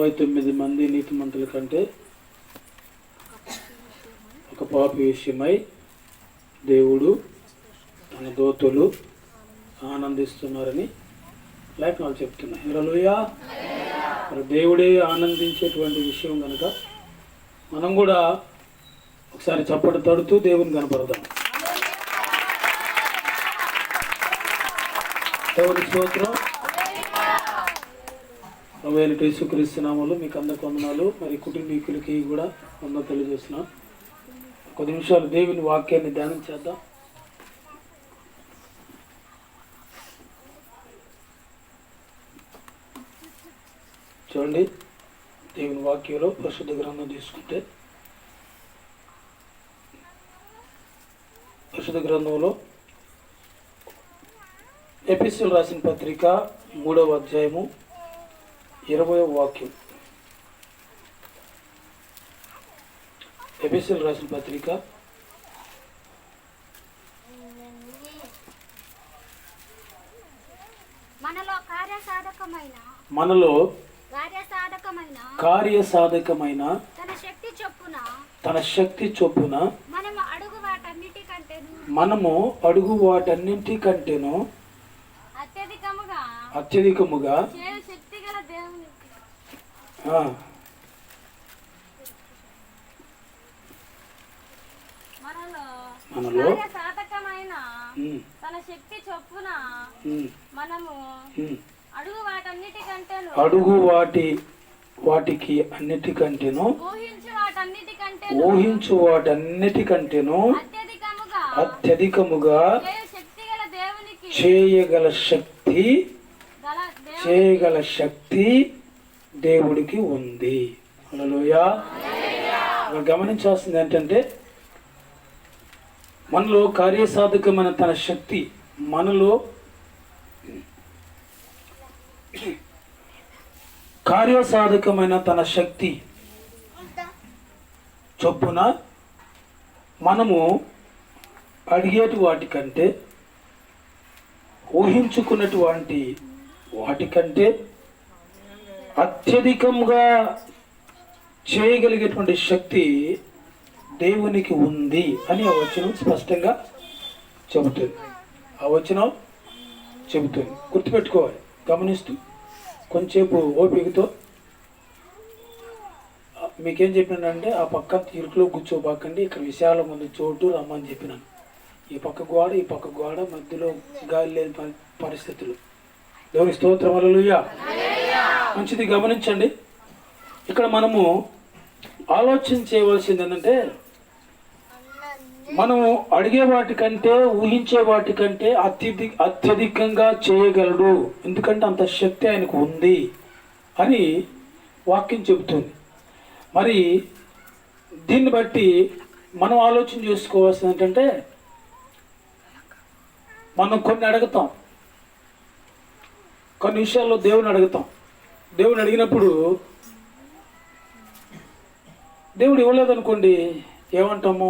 99 మంది నీతిమంతుల కంటే ఒక పాపి విషయమై దేవుడు తన దూతలు ఆనందిస్తున్నారని లేఖనాలు చెప్తున్నాయి. హల్లెలూయా. మరి దేవుడే ఆనందించేటువంటి విషయం కనుక మనం కూడా ఒకసారి చప్పటి తడుతూ దేవుని కనపడదాం. దేవుని స్తోత్రం. ప్రభువైన యేసుక్రీస్తు నామములో మీకు అందరికీ వందనాలు. మరి కుటుంబీకులకి కూడా వందనాలు తెలియజేస్తున్నాం. కొద్ది నిమిషాలు దేవుని వాక్యాన్ని ధ్యానం చేద్దాం. చూడండి, దేవుని వాక్యంలో పరిశుద్ధ గ్రంథం తీసుకుంటే పరిశుద్ధ గ్రంథంలో ఎఫెసీయులకు రాసిన పత్రిక 3వ అధ్యాయము 20వ వాక్యం. ఎఫెసీయులకు రాసిన పత్రిక మనలో కార్యసాధకమైన తన శక్తి చొప్పున మనము అడుగు వాటన్నింటికంటేను అత్యధికముగా మనలో తన శక్తి చొప్పున మనము అడుగు వాటికి అన్నిటికంటేను ఊహించు వాటన్నిటికంటేను అత్యధికముగా చేయగల శక్తి దేవుడికి ఉంది. హల్లెలూయా. గమనించాల్సింది ఏంటంటే మనలో కార్యసాధకమైన తన శక్తి మనలో కార్యసాధకమైన తన శక్తి చొప్పున మనము అడిగేటి వాటికంటే ఊహించుకున్నటువంటి వాటికంటే అత్యధికంగా చేయగలిగేటువంటి శక్తి దేవునికి ఉంది అని ఆ వచనం స్పష్టంగా చెబుతుంది. ఆ వచనం చెబుతుంది. గుర్తుపెట్టుకోవాలి. గమనిస్తూ కొంచెంసేపు ఓపికతో మీకేం చెప్పినానంటే ఆ పక్క ఇరుకులో కూర్చోబాకండి, ఇక్కడ విశాలం ఉంది చోటు రమ్మని చెప్పినాను. ఈ పక్క గోడ మధ్యలో గాలి లేని పరిస్థితులు. దేవుని స్తోత్రం. హల్లెలూయా. మంచిది. గమనించండి, ఇక్కడ మనము ఆలోచన చేయవలసింది ఏంటంటే మనము అడిగే వాటికంటే ఊహించే వాటికంటే అత్యధికంగా చేయగలడు, ఎందుకంటే అంత శక్తి ఆయనకు ఉంది అని వాక్యం చెబుతుంది. మరి దీన్ని బట్టి మనం ఆలోచన చేసుకోవాల్సింది ఏంటంటే మనం కొన్ని అడుగుతాం, కొన్ని విషయాల్లో దేవుని అడుగుతాం. దేవుని అడిగినప్పుడు దేవుడు ఇవ్వలేదనుకోండి, ఏమంటాము?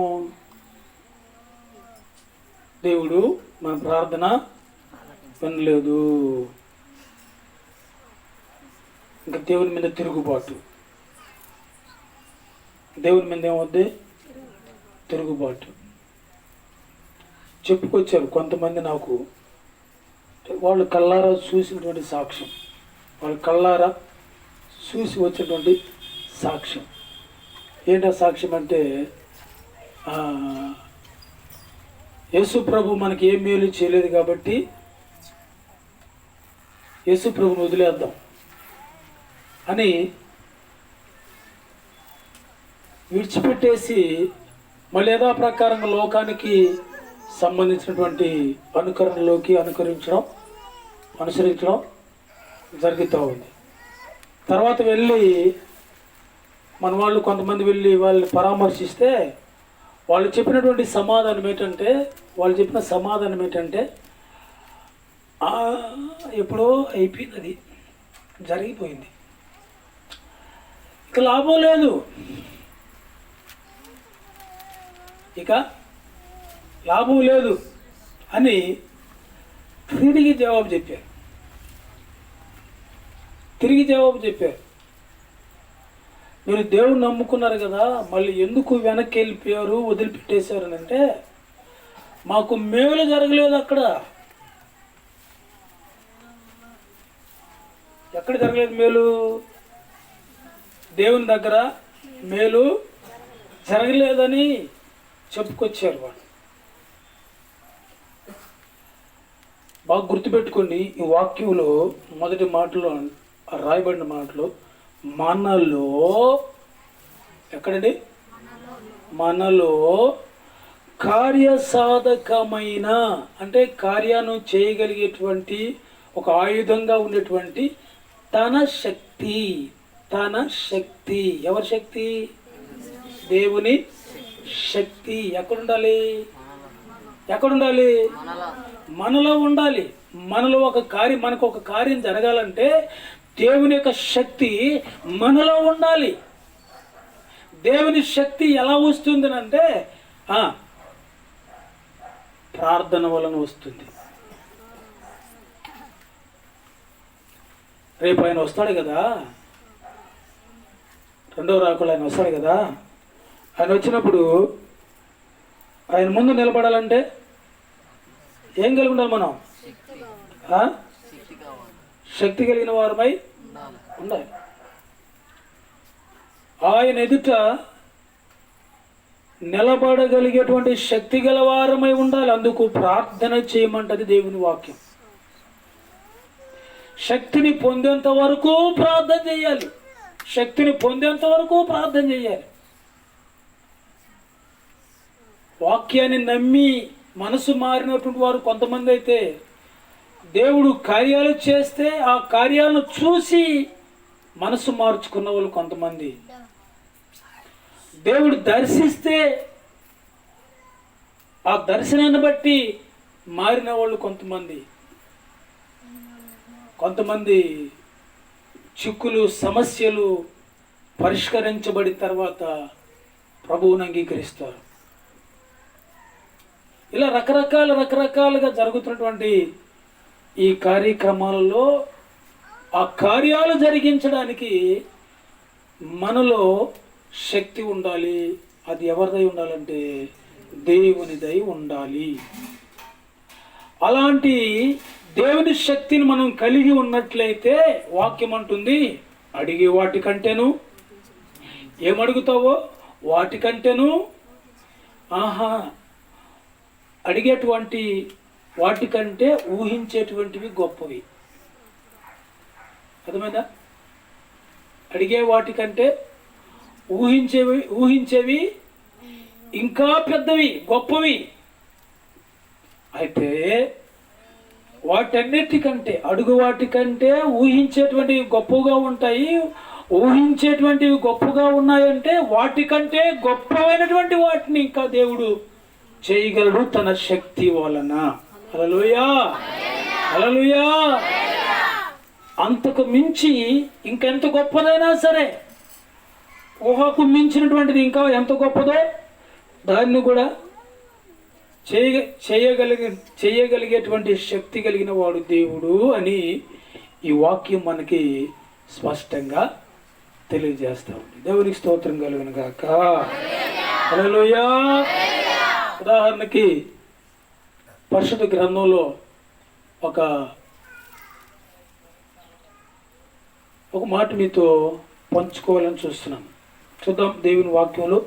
దేవుడు మన ప్రార్థన వినలేదు. ఇంకా దేవుని మీద తిరుగుబాటు. దేవుని మీద ఏమవుద్ది? తిరుగుబాటు. చెప్పుకొచ్చారు కొంతమంది నాకు, వాళ్ళు కళ్ళారా చూసినటువంటి సాక్ష్యం, వాళ్ళు కళ్ళారా చూసి వచ్చినటువంటి సాక్ష్యం. ఏంటా సాక్ష్యం అంటే, యేసు ప్రభు మనకి ఏం మేలు చేయలేదు కాబట్టి యేసు ప్రభుని వదిలేద్దాం అని విడిచిపెట్టేసి మళ్ళీ యథాప్రకారంగా లోకానికి సంబంధించినటువంటి అనుసరించడం జరుగుతూ ఉంది. తర్వాత వెళ్ళి మన వాళ్ళు కొంతమంది వెళ్ళి వాళ్ళని పరామర్శిస్తే వాళ్ళు చెప్పిన సమాధానం ఏంటంటే ఎప్పుడో అయిపోయింది, జరిగిపోయింది, ఇక లాభం లేదు, అని తిరిగి జవాబు చెప్పారు. మీరు దేవుని నమ్ముకున్నారు కదా, మళ్ళీ ఎందుకు వెనక్కి వెళ్ళిపోయారు, వదిలిపెట్టేశారు అని అంటే, మాకు మేలు జరగలేదు అక్కడ. ఎక్కడ జరగలేదు మేలు? దేవుని దగ్గర మేలు జరగలేదని చెప్పుకొచ్చారు వాళ్ళు. బాగా గుర్తుపెట్టుకోండి, ఈ వాక్యంలో మొదటి మాటలో రాయబడిన మాటలు మనలో, ఎక్కడండి? మనలో కార్యసాధకమైన, అంటే కార్యాన్ని చేయగలిగేటువంటి ఒక ఆయుధంగా ఉండేటువంటి తన శక్తి. తన శక్తి. ఎవరి శక్తి? దేవుని శక్తి. ఎక్కడుండాలి? ఎక్కడుండాలి? మనలో ఉండాలి. మనలో మనకు ఒక కార్యం జరగాలంటే దేవుని యొక్క శక్తి మనలో ఉండాలి. దేవుని శక్తి ఎలా వస్తుందని అంటే ప్రార్థన వలన వస్తుంది. రేపు ఆయన వస్తాడు కదా, రెండవ రాకులు ఆయన వస్తాడు కదా. ఆయన వచ్చినప్పుడు ఆయన ముందు నిలబడాలంటే ఏం కలిగి ఉండాలి మనం? శక్తి కలిగిన వారమై ఉండాలి. ఆయన ఎదుట నిలబడగలిగేటువంటి శక్తి గల వారమై ఉండాలి. అందుకు ప్రార్థన చేయమంటది దేవుని వాక్యం. శక్తిని పొందేంత వరకు ప్రార్థన చేయాలి. శక్తిని పొందేంత వరకు ప్రార్థన చేయాలి. వాక్యాన్ని నమ్మి మనసు మారినటువంటి వారు కొంతమంది అయితే, దేవుడు కార్యాలు చేస్తే ఆ కార్యాలను చూసి మనసు మార్చుకున్న వాళ్ళు కొంతమంది, దేవుడు దర్శిస్తే ఆ దర్శనాన్ని బట్టి మారిన వాళ్ళు కొంతమంది చిక్కులు సమస్యలు పరిష్కరించబడిన తర్వాత ప్రభువుని అంగీకరిస్తారు. ఇలా రకరకాలుగా జరుగుతున్నటువంటి ఈ కార్యక్రమాలలో ఆ కార్యాలు జరిగించడానికి మనలో శక్తి ఉండాలి. అది ఎవరిదై ఉండాలంటే దేవునిదై ఉండాలి. అలాంటి దేవుని శక్తిని మనం కలిగి ఉన్నట్లయితే వాక్యం అంటుంది, అడిగే వాటికంటేను, ఏమడుగుతావో వాటికంటేను, అడిగేటువంటి వాటికంటే ఊహించేటువంటివి గొప్పవి. అర్థమైందా? అడిగే వాటికంటే ఊహించేవి ఇంకా పెద్దవి, గొప్పవి. అయితే వాటన్నిటికంటే, అడుగు వాటికంటే ఊహించేటువంటివి గొప్పగా ఉంటాయి. ఊహించేటువంటివి గొప్పగా ఉన్నాయంటే వాటికంటే గొప్పమైనటువంటి వాటిని ఇంకా దేవుడు చేయగలడు తన శక్తి వలన. హల్లెలూయా, హల్లెలూయా. అంతకు మించి ఇంకెంత గొప్పదైనా సరే, ఊహకు మించినటువంటిది ఇంకా ఎంత గొప్పదో దాన్ని కూడా చేయగలిగేటువంటి శక్తి కలిగిన వాడు దేవుడు అని ఈ వాక్యం మనకి స్పష్టంగా తెలియజేస్తా ఉంది. దేవునికి స్తోత్రం కలుగును గాక. హల్లెలూయా. ఉదాహరణకి పరిశుద్ధ గ్రంథంలో ఒక మాట మీతో పంచుకోవాలని చూస్తున్నాను. చూద్దాం దేవుని వాక్యంలో.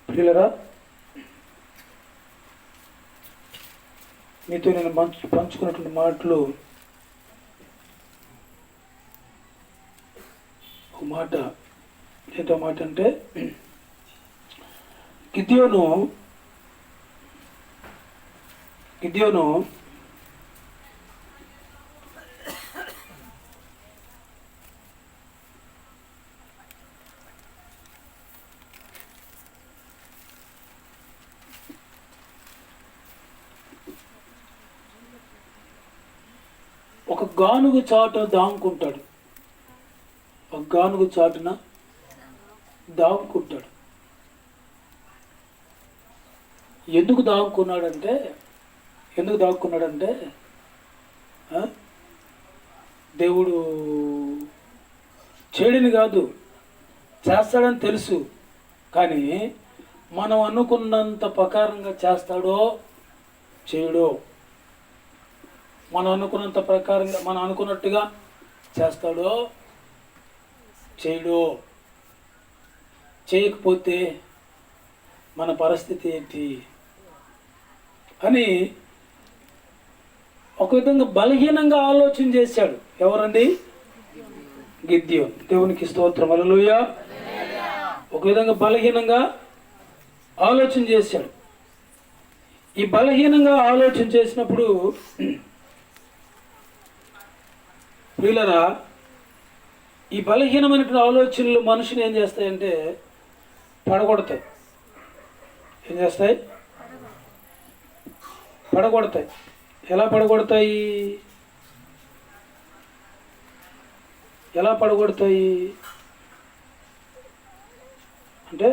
ప్రియులరా, మీతో నేను పంచుకున్నటువంటి మాటలు, ఒక మాట ఏంటో మాట అంటే, గిద్యోను ఒక గానుగు చాటు దాముకుంటాడు. ఒక గానుగు చాటున దాముకుంటాడు. ఎందుకు దాక్కున్నాడంటే దేవుడు చేయడని కాదు, చేస్తాడని తెలుసు. కానీ మనం అనుకున్నంత ప్రకారంగా చేస్తాడో చేయడో, మనం అనుకున్నంత ప్రకారంగా మనం అనుకున్నట్టుగా చేస్తాడో చేయడో, చేయకపోతే మన పరిస్థితి ఏంటి అని ఒక విధంగా బలహీనంగా ఆలోచన చేశాడు. ఎవరండి? గిద్యోను. దేవునికి స్తోత్రం, హల్లెలూయా. ఒక విధంగా బలహీనంగా ఆలోచన చేశాడు. ఈ బలహీనంగా ఆలోచన చేసినప్పుడు ప్రియులరా, ఈ బలహీనమైనటువంటి ఆలోచనలు మనిషిని ఏం చేస్తాయంటే పడగొడతాయి. ఏం చేస్తాయి? పడగొడతాయి. ఎలా పడగొడతాయి? అంటే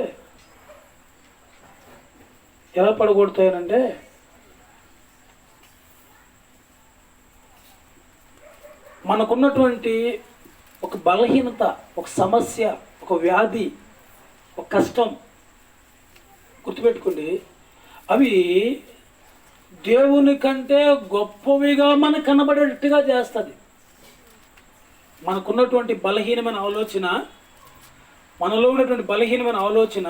ఎలా పడగొడతాయనంటే మనకున్నటువంటి ఒక బలహీనత, ఒక సమస్య, ఒక వ్యాధి, ఒక కష్టం గుర్తుపెట్టుకోండి, అవి దేవుని కంటే గొప్పవిగా మనకు కనబడేట్టుగా చేస్తుంది. మనకున్నటువంటి బలహీనమైన ఆలోచన, మనలో ఉన్నటువంటి బలహీనమైన ఆలోచన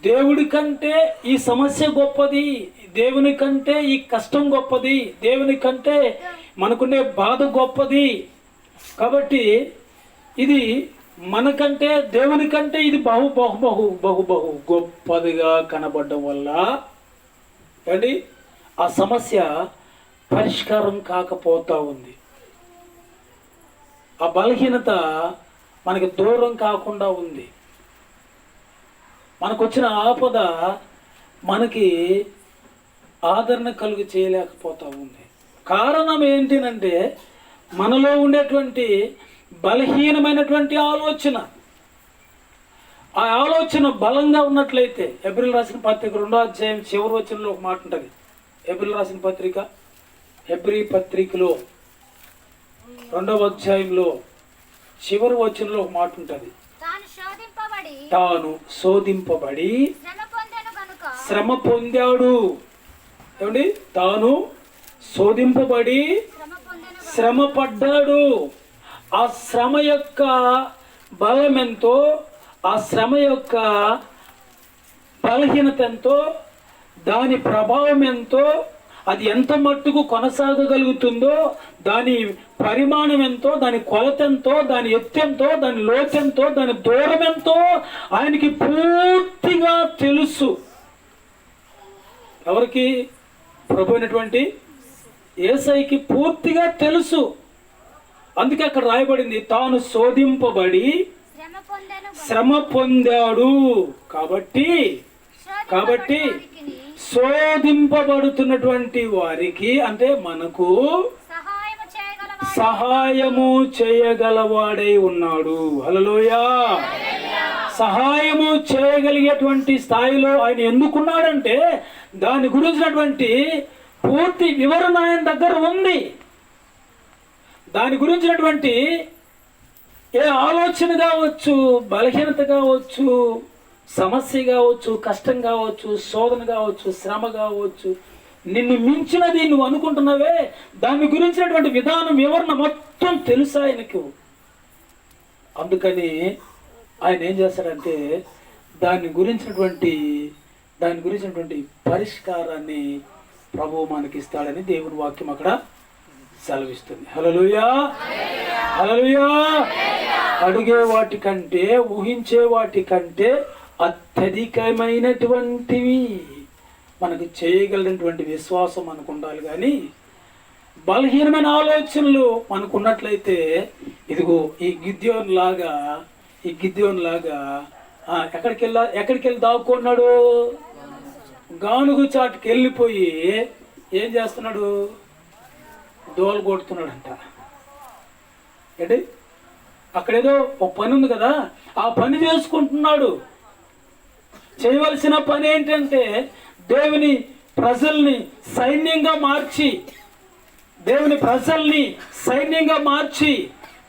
దేవుడి కంటే ఈ సమస్య గొప్పది, దేవుని కంటే ఈ కష్టం గొప్పది, దేవుని కంటే మనకునే బాధ గొప్పది. కాబట్టి ఇది మనకంటే దేవుని కంటే ఇది బహు బహు బహు బహు బహు గొప్పదిగా కనబడడం వల్ల అండి ఆ సమస్య పరిష్కారం కాకపోతా ఉంది. ఆ బలహీనత మనకి దూరం కాకుండా ఉంది. మనకు వచ్చిన ఆపద మనకి ఆదరణ కలుగు చేయలేకపోతూ ఉంది. కారణం ఏంటినంటే మనలో ఉండేటువంటి బలహీనమైనటువంటి ఆలోచన. ఆ ఆలోచన బలంగా ఉన్నట్లయితే, హెబ్రీయులకు రాసిన పత్రిక 2వ అధ్యాయం చివరి వచనంలో ఒక మాట ఉంటుంది. హెబ్రీయులకు రాసిన పత్రిక, హెబ్రీ పత్రికలో 2వ అధ్యాయంలో చివరి వచనంలో ఒక మాట ఉంటుంది. తాను శోధింపబడి శ్రమ పొందాడు. ఏమండి? తాను శోధింపబడి శ్రమ పడ్డాడు. ఆ శ్రమ యొక్క బలం ఎంతో, ఆ శ్రమ యొక్క బలహీనత ఎంతో, దాని ప్రభావం ఎంతో, అది ఎంత మట్టుకు కొనసాగగలుగుతుందో, దాని పరిమాణం ఎంతో, దాని కొలత ఎంతో, దాని ఎత్తెంతో, దాని లోతెంతో, దాని దూరం ఎంతో ఆయనకి పూర్తిగా తెలుసు. ఎవరికి? ప్రభు అయినటువంటి యేసయ్యకి పూర్తిగా తెలుసు. అందుకే అక్కడ రాయబడింది, తాను శోధింపబడి శ్రమ పొందాడు. కాబట్టి శోధింపబడుతున్నటువంటి వారికి, అంటే మనకు సహాయము చేయగలవాడై ఉన్నాడు. హల్లెలూయా. సహాయము చేయగలిగేటువంటి స్థాయిలో ఆయన ఎందుకున్నాడంటే దాని గురించినటువంటి పూర్తి వివరణ ఆయన దగ్గర ఉంది. దాని గురించినటువంటి ఏ ఆలోచన కావచ్చు, బలహీనత కావచ్చు, సమస్య కావచ్చు, కష్టం కావచ్చు, శోధన కావచ్చు, శ్రమ కావచ్చు, నిన్ను మించినది నువ్వు అనుకుంటున్నావే, దాని గురించినటువంటి విధానం, వివరణ మొత్తం తెలుసు ఆయనకు. అందుకని ఆయన ఏం చేస్తాడంటే దాని గురించినటువంటి పరిష్కారాన్ని ప్రభువు మనకి ఇస్తాడని దేవుని వాక్యం అక్కడ సెలవిస్తుంది. హల్లెలూయా, హల్లెలూయా. అడిగే వాటి కంటే, ఊహించే వాటి కంటే అత్యధికమైనటువంటివి మనకు చేయగలిగినటువంటి విశ్వాసం మనకు ఉండాలి. కానీ బలహీనమైన ఆలోచనలు మనకు ఉన్నట్లయితే, ఇదిగో ఈ గిద్యోను లాగా ఎక్కడికి వెళ్ళి దాక్కున్నాడు? గానుగు చాటుకి వెళ్ళిపోయి ఏం చేస్తున్నాడు? దోలు కొడుతున్నాడంట. ఏంటి? అక్కడేదో ఒక పని ఉంది కదా, ఆ పని చేసుకుంటున్నాడు. చేయవలసిన పని ఏంటంటే దేవుని ప్రజల్ని సైన్యంగా మార్చి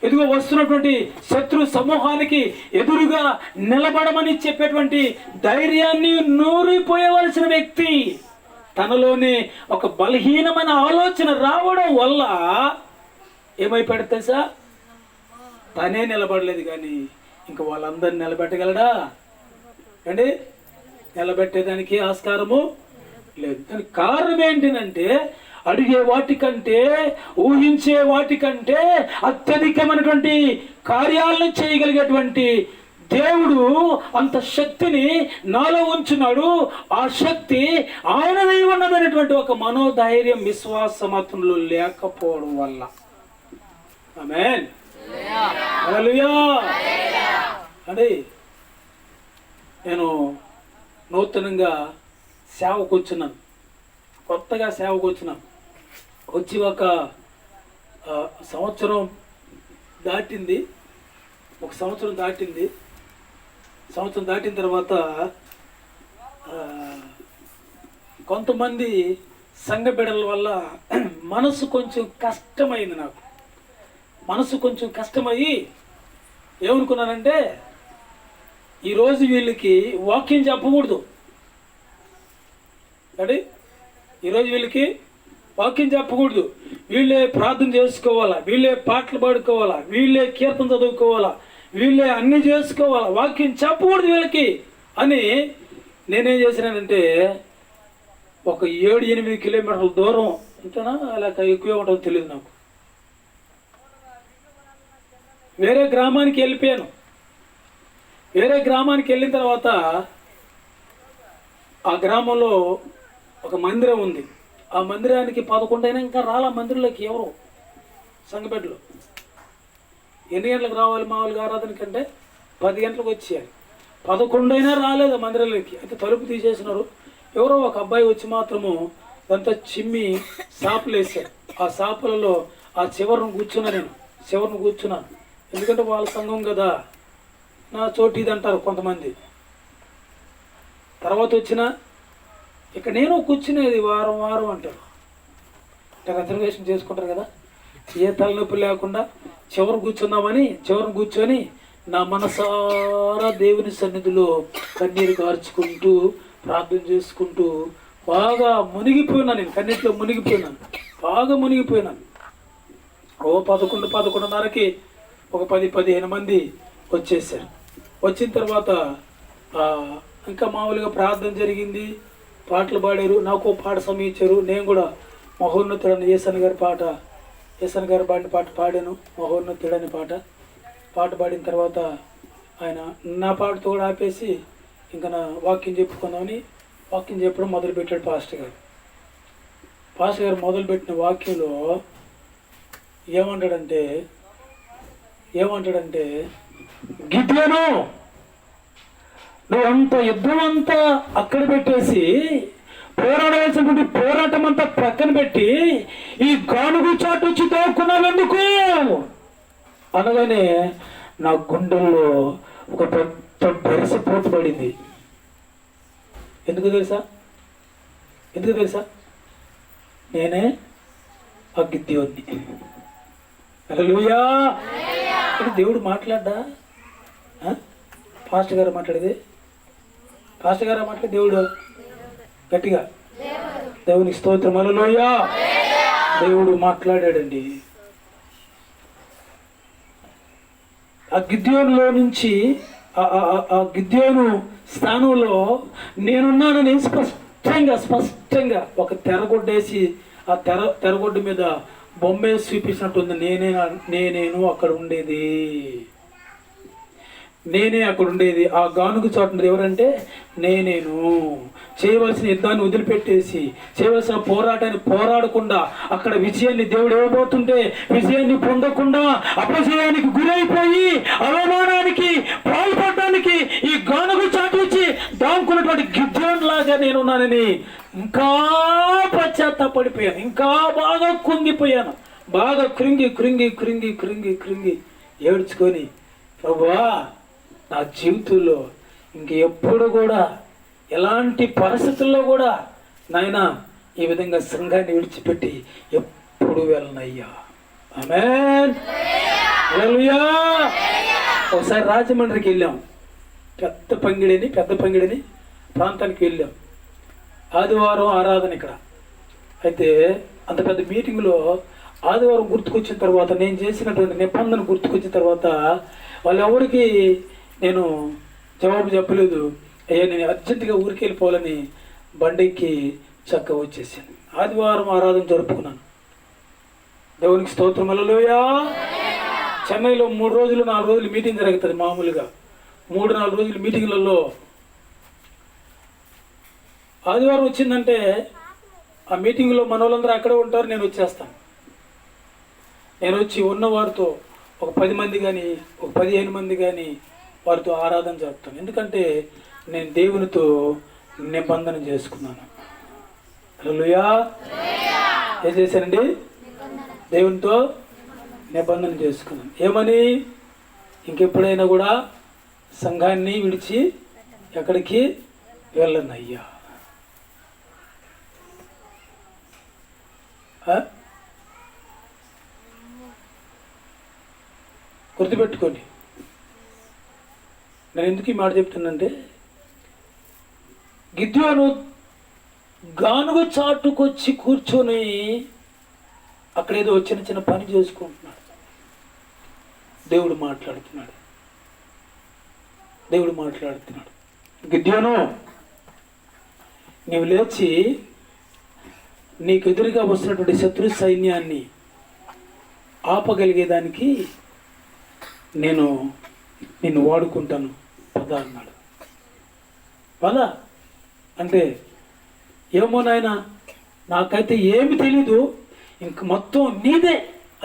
ఎదుగు వస్తున్నటువంటి శత్రు సమూహానికి ఎదురుగా నిలబడమని చెప్పేటువంటి ధైర్యాన్ని నూరిపోయవలసిన వ్యక్తి తనలోనే ఒక బలహీనమైన ఆలోచన రావడం వల్ల ఏమైపోయాడు తెలుసా? తనే నిలబడలేదు, కానీ ఇంకా వాళ్ళందరినీ నిలబెట్టగలడా అండి? నిలబెట్టేదానికి ఆస్కారము లేదు. దాని కారణం ఏంటంటే అడిగే వాటికంటే, ఊహించే వాటికంటే అత్యధికమైనటువంటి కార్యాలను చేయగలిగేటువంటి దేవుడు అంత శక్తిని నాలో ఉంచున్నాడు. ఆ శక్తి ఆయనదై ఉన్నదనేటువంటి ఒక మనోధైర్యం, విశ్వాసం అతనిలో లేకపోవడం వల్ల. ఆమేన్. హల్లెలూయా. అంటే నేను నూతనంగా సేవకు వచ్చినాను, కొత్తగా సేవకు వచ్చినాను. వచ్చి ఒక సంవత్సరం దాటింది. సంవత్సరం దాటిన తర్వాత కొంతమంది సంఘ బిడ్డల వల్ల మనసు కొంచెం కష్టమైంది. నాకు మనసు కొంచెం కష్టమయ్యి ఏమనుకున్నానంటే, ఈరోజు వీళ్ళకి వాక్యం చెప్పకూడదు అంటే, ఈరోజు వీళ్ళకి వాక్యం చెప్పకూడదు, వీళ్ళే ప్రార్థన చేసుకోవాలా, వీళ్ళే పాటలు పాడుకోవాలా, వీళ్ళే కీర్తన చదువుకోవాలా, వీళ్ళే అన్నీ చేసుకోవాలా, వాక్యం చెప్పకూడదు వీళ్ళకి అని నేనేం చేసినానంటే, ఒక 7-8 కిలోమీటర్ల దూరం అంతేనా లేక ఎక్కువే ఉంటుందో తెలియదు నాకు, వేరే గ్రామానికి వెళ్ళిపోయాను. వేరే గ్రామానికి వెళ్ళిన తర్వాత ఆ గ్రామంలో ఒక మందిరం ఉంది. ఆ మందిరానికి 11 అయినా ఇంకా రాలా మందిరంలోకి ఎవరు సంఘబిడ్డలు. ఎన్ని గంటలకు రావాలి మామూలుగా ఆరాధన కంటే? 10 గంటలకు వచ్చేయాలి. 11 అయినా రాలేదు ఆ మందిరంలోకి. అయితే తలుపు తీసేసినారు. ఎవరో ఒక అబ్బాయి వచ్చి మాత్రము అంతా చిమ్మి సాపులు వేసాడు. ఆ సాపులలో ఆ చివరిని కూర్చున్నాను. ఎందుకంటే వాళ్ళ సంఘం కదా, నా చోటు ఇది అంటారు కొంతమంది. తర్వాత వచ్చిన ఇక్కడ నేను కూర్చునేది వారం అంటారు. రిజర్వేషన్ చేసుకుంటారు కదా, ఏ తలనొప్పి లేకుండా చివరి కూర్చొని నా మనసారా దేవుని సన్నిధిలో కన్నీరు కార్చుకుంటూ ప్రార్థన చేసుకుంటూ బాగా మునిగిపోయినాను. నేను కన్నీటిలో బాగా మునిగిపోయినాను. 11:30కి ఒక 10-15 మంది వచ్చేసారు. వచ్చిన తర్వాత ఇంకా మామూలుగా ప్రార్థన జరిగింది, పాటలు పాడారు. నాకు పాట సమయించారు. నేను కూడా మహోన్నతుడని యేసన్ గారి పాడిన పాట పాడాను. మహోన్నతుడని పాట పాడిన తర్వాత ఆయన నా పాటతో కూడా ఆపేసి ఇంకా నా వాక్యం చెప్పుకుందామని వాక్యం చెప్పడం మొదలుపెట్టాడు పాస్టర్ గారు. మొదలుపెట్టిన వాక్యంలో ఏమంటాడంటే, గిద్యోను నువ్వంత యుద్ధం అంతా అక్కడ పెట్టేసి పోరాడవలసినటువంటి పోరాటం అంతా ప్రక్కన పెట్టి ఈ గానుగు చాటు వచ్చి తోక్కున్నావు ఎందుకు అనగానే నా గుండెల్లో ఒక పెద్ద బెరసపోటు పడింది. ఎందుకు తెలుసా? నేనే ఆ గిద్యోన్ని. హల్లెలూయా. దేవుడు మాట్లాడ్డా? పాస్టర్ గారు మాట్లాడేది? దేవుడు గట్టిగా దేవునికి స్తోత్రం. హల్లెలూయా. దేవుడు మాట్లాడాడండి. ఆ గిద్యోనులో నుంచి ఆ గిద్యోను స్థానంలో నేనున్నానని స్పష్టంగా ఒక తెరగొడ్డేసి ఆ తెరగొడ్డు మీద బొమ్మేసి చూపించినట్టుంది. నేనేను అక్కడ ఉండేది. ఆ గానుగు చాటున్నది ఎవరంటే నేనేను. చేయవలసిన యుద్ధాన్ని వదిలిపెట్టేసి, చేయవలసిన పోరాటాన్ని పోరాడకుండా, అక్కడ విజయాన్ని దేవుడు ఇవ్వబోతుంటే విజయాన్ని పొందకుండా అపజయానికి గురైపోయి అవమానానికి పాల్పడడానికి ఈ గానుగు చాటు వచ్చి దాముకున్నటువంటి గిద్యోను లాగా నేనున్నానని ఇంకా పశ్చాత్తాపడిపోయాను. ఇంకా బాగా కుంగిపోయాను. బాగా కృంగి ఏడ్చుకొని, ప్రభువా నా జీవితంలో ఇంకెప్పుడు కూడా ఎలాంటి పరిస్థితుల్లో కూడా నాయన ఈ విధంగా సంఘాన్ని విడిచిపెట్టి ఎప్పుడు వెళ్ళనయ్యా. ఆమేన్. హల్లెలూయా. ఒకసారి రాజమండ్రికి వెళ్ళాం, పెద్ద పంగిడిని ప్రాంతానికి వెళ్ళాం. ఆదివారం ఆరాధన ఇక్కడ. అయితే అంత పెద్ద మీటింగ్లో ఆదివారం గుర్తుకొచ్చిన తర్వాత, నేను చేసినటువంటి నిబంధన గుర్తుకొచ్చిన తర్వాత వాళ్ళు ఎవరికి నేను జవాబు చెప్పలేదు. అయ్యా నేను అర్జెంటుగా ఊరికి వెళ్ళిపోవాలని బండికి చక్కగా వచ్చేసాను. ఆదివారం ఆరాధన జరుపుకున్నాను. దేవునికి స్తోత్రం. హల్లెలూయా. చెన్నైలో 3 రోజులు 4 రోజులు మీటింగ్ జరుగుతుంది. మామూలుగా 3-4 రోజులు మీటింగ్లలో ఆదివారం వచ్చిందంటే ఆ మీటింగ్లో మన వాళ్ళందరూ అక్కడే ఉంటారు, నేను వచ్చేస్తాను. నేను వచ్చి ఉన్న వారితో ఒక 10 మంది కానీ ఒక 15 మంది కానీ వారితో ఆరాధన జరుపుతాను. ఎందుకంటే నేను దేవునితో నిబంధన చేసుకున్నాను. హల్లెలూయా. ఏం చేశానండి? దేవునితో నిబంధన చేసుకున్నాను. ఏమని? ఇంకెప్పుడైనా కూడా సంఘాన్ని విడిచి ఎక్కడికి వెళ్ళనయ్యా. గుర్తుపెట్టుకోండి. నేను ఎందుకు ఈ మాట చెప్తున్నానంటే, గిద్యోను గానుగ చాటుకొచ్చి కూర్చొని అక్కడేదో చిన్న పని చేసుకుంటున్నాడు. దేవుడు మాట్లాడుతున్నాడు. గిద్యోను, నీవు లేచి నీకు ఎదురుగా వస్తున్నటువంటి శత్రు సైన్యాన్ని ఆపగలిగేదానికి నేను నిన్ను వాడుకుంటాను పద అన్నాడు. పద అంటే, ఏమో నాయన నాకైతే ఏమి తెలీదు, ఇంక మొత్తం నీదే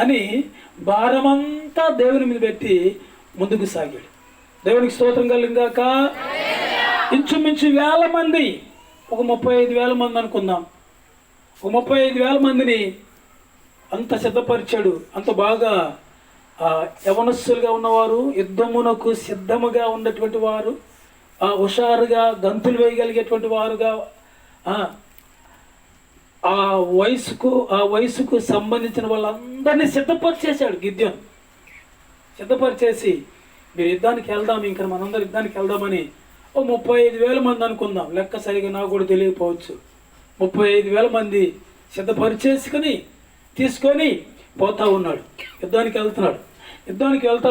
అని భారమంతా దేవుని మీద పెట్టి ముందుకు సాగాడు. దేవునికి స్తోత్రం కలిగాక. ఇంచుమించు 1000 మంది, ఒక 35,000 మంది అనుకుందాం. ఒక 35,000 మందిని అంత సిద్ధపరిచాడు. అంత బాగా యవనస్తులుగా ఉన్నవారు, యుద్ధమునకు సిద్ధముగా ఉన్నటువంటి వారు, హుషారుగా గంతులు వేయగలిగేటువంటి వారుగా, ఆ వయసుకు సంబంధించిన వాళ్ళందరినీ సిద్ధపరిచేశాడు గిద్యోను. సిద్ధపరిచేసి మీరు యుద్ధానికి వెళ్దాం, ఇంకా మనందరం యుద్ధానికి వెళ్దామని ఓ 35,000 మంది అనుకుందాం. లెక్క సరిగా నాకు కూడా తెలియకపోవచ్చు. 35,000 మంది సిద్ధపరిచేసుకొని తీసుకొని పోతా ఉన్నాడు. యుద్ధానికి వెళ్తూ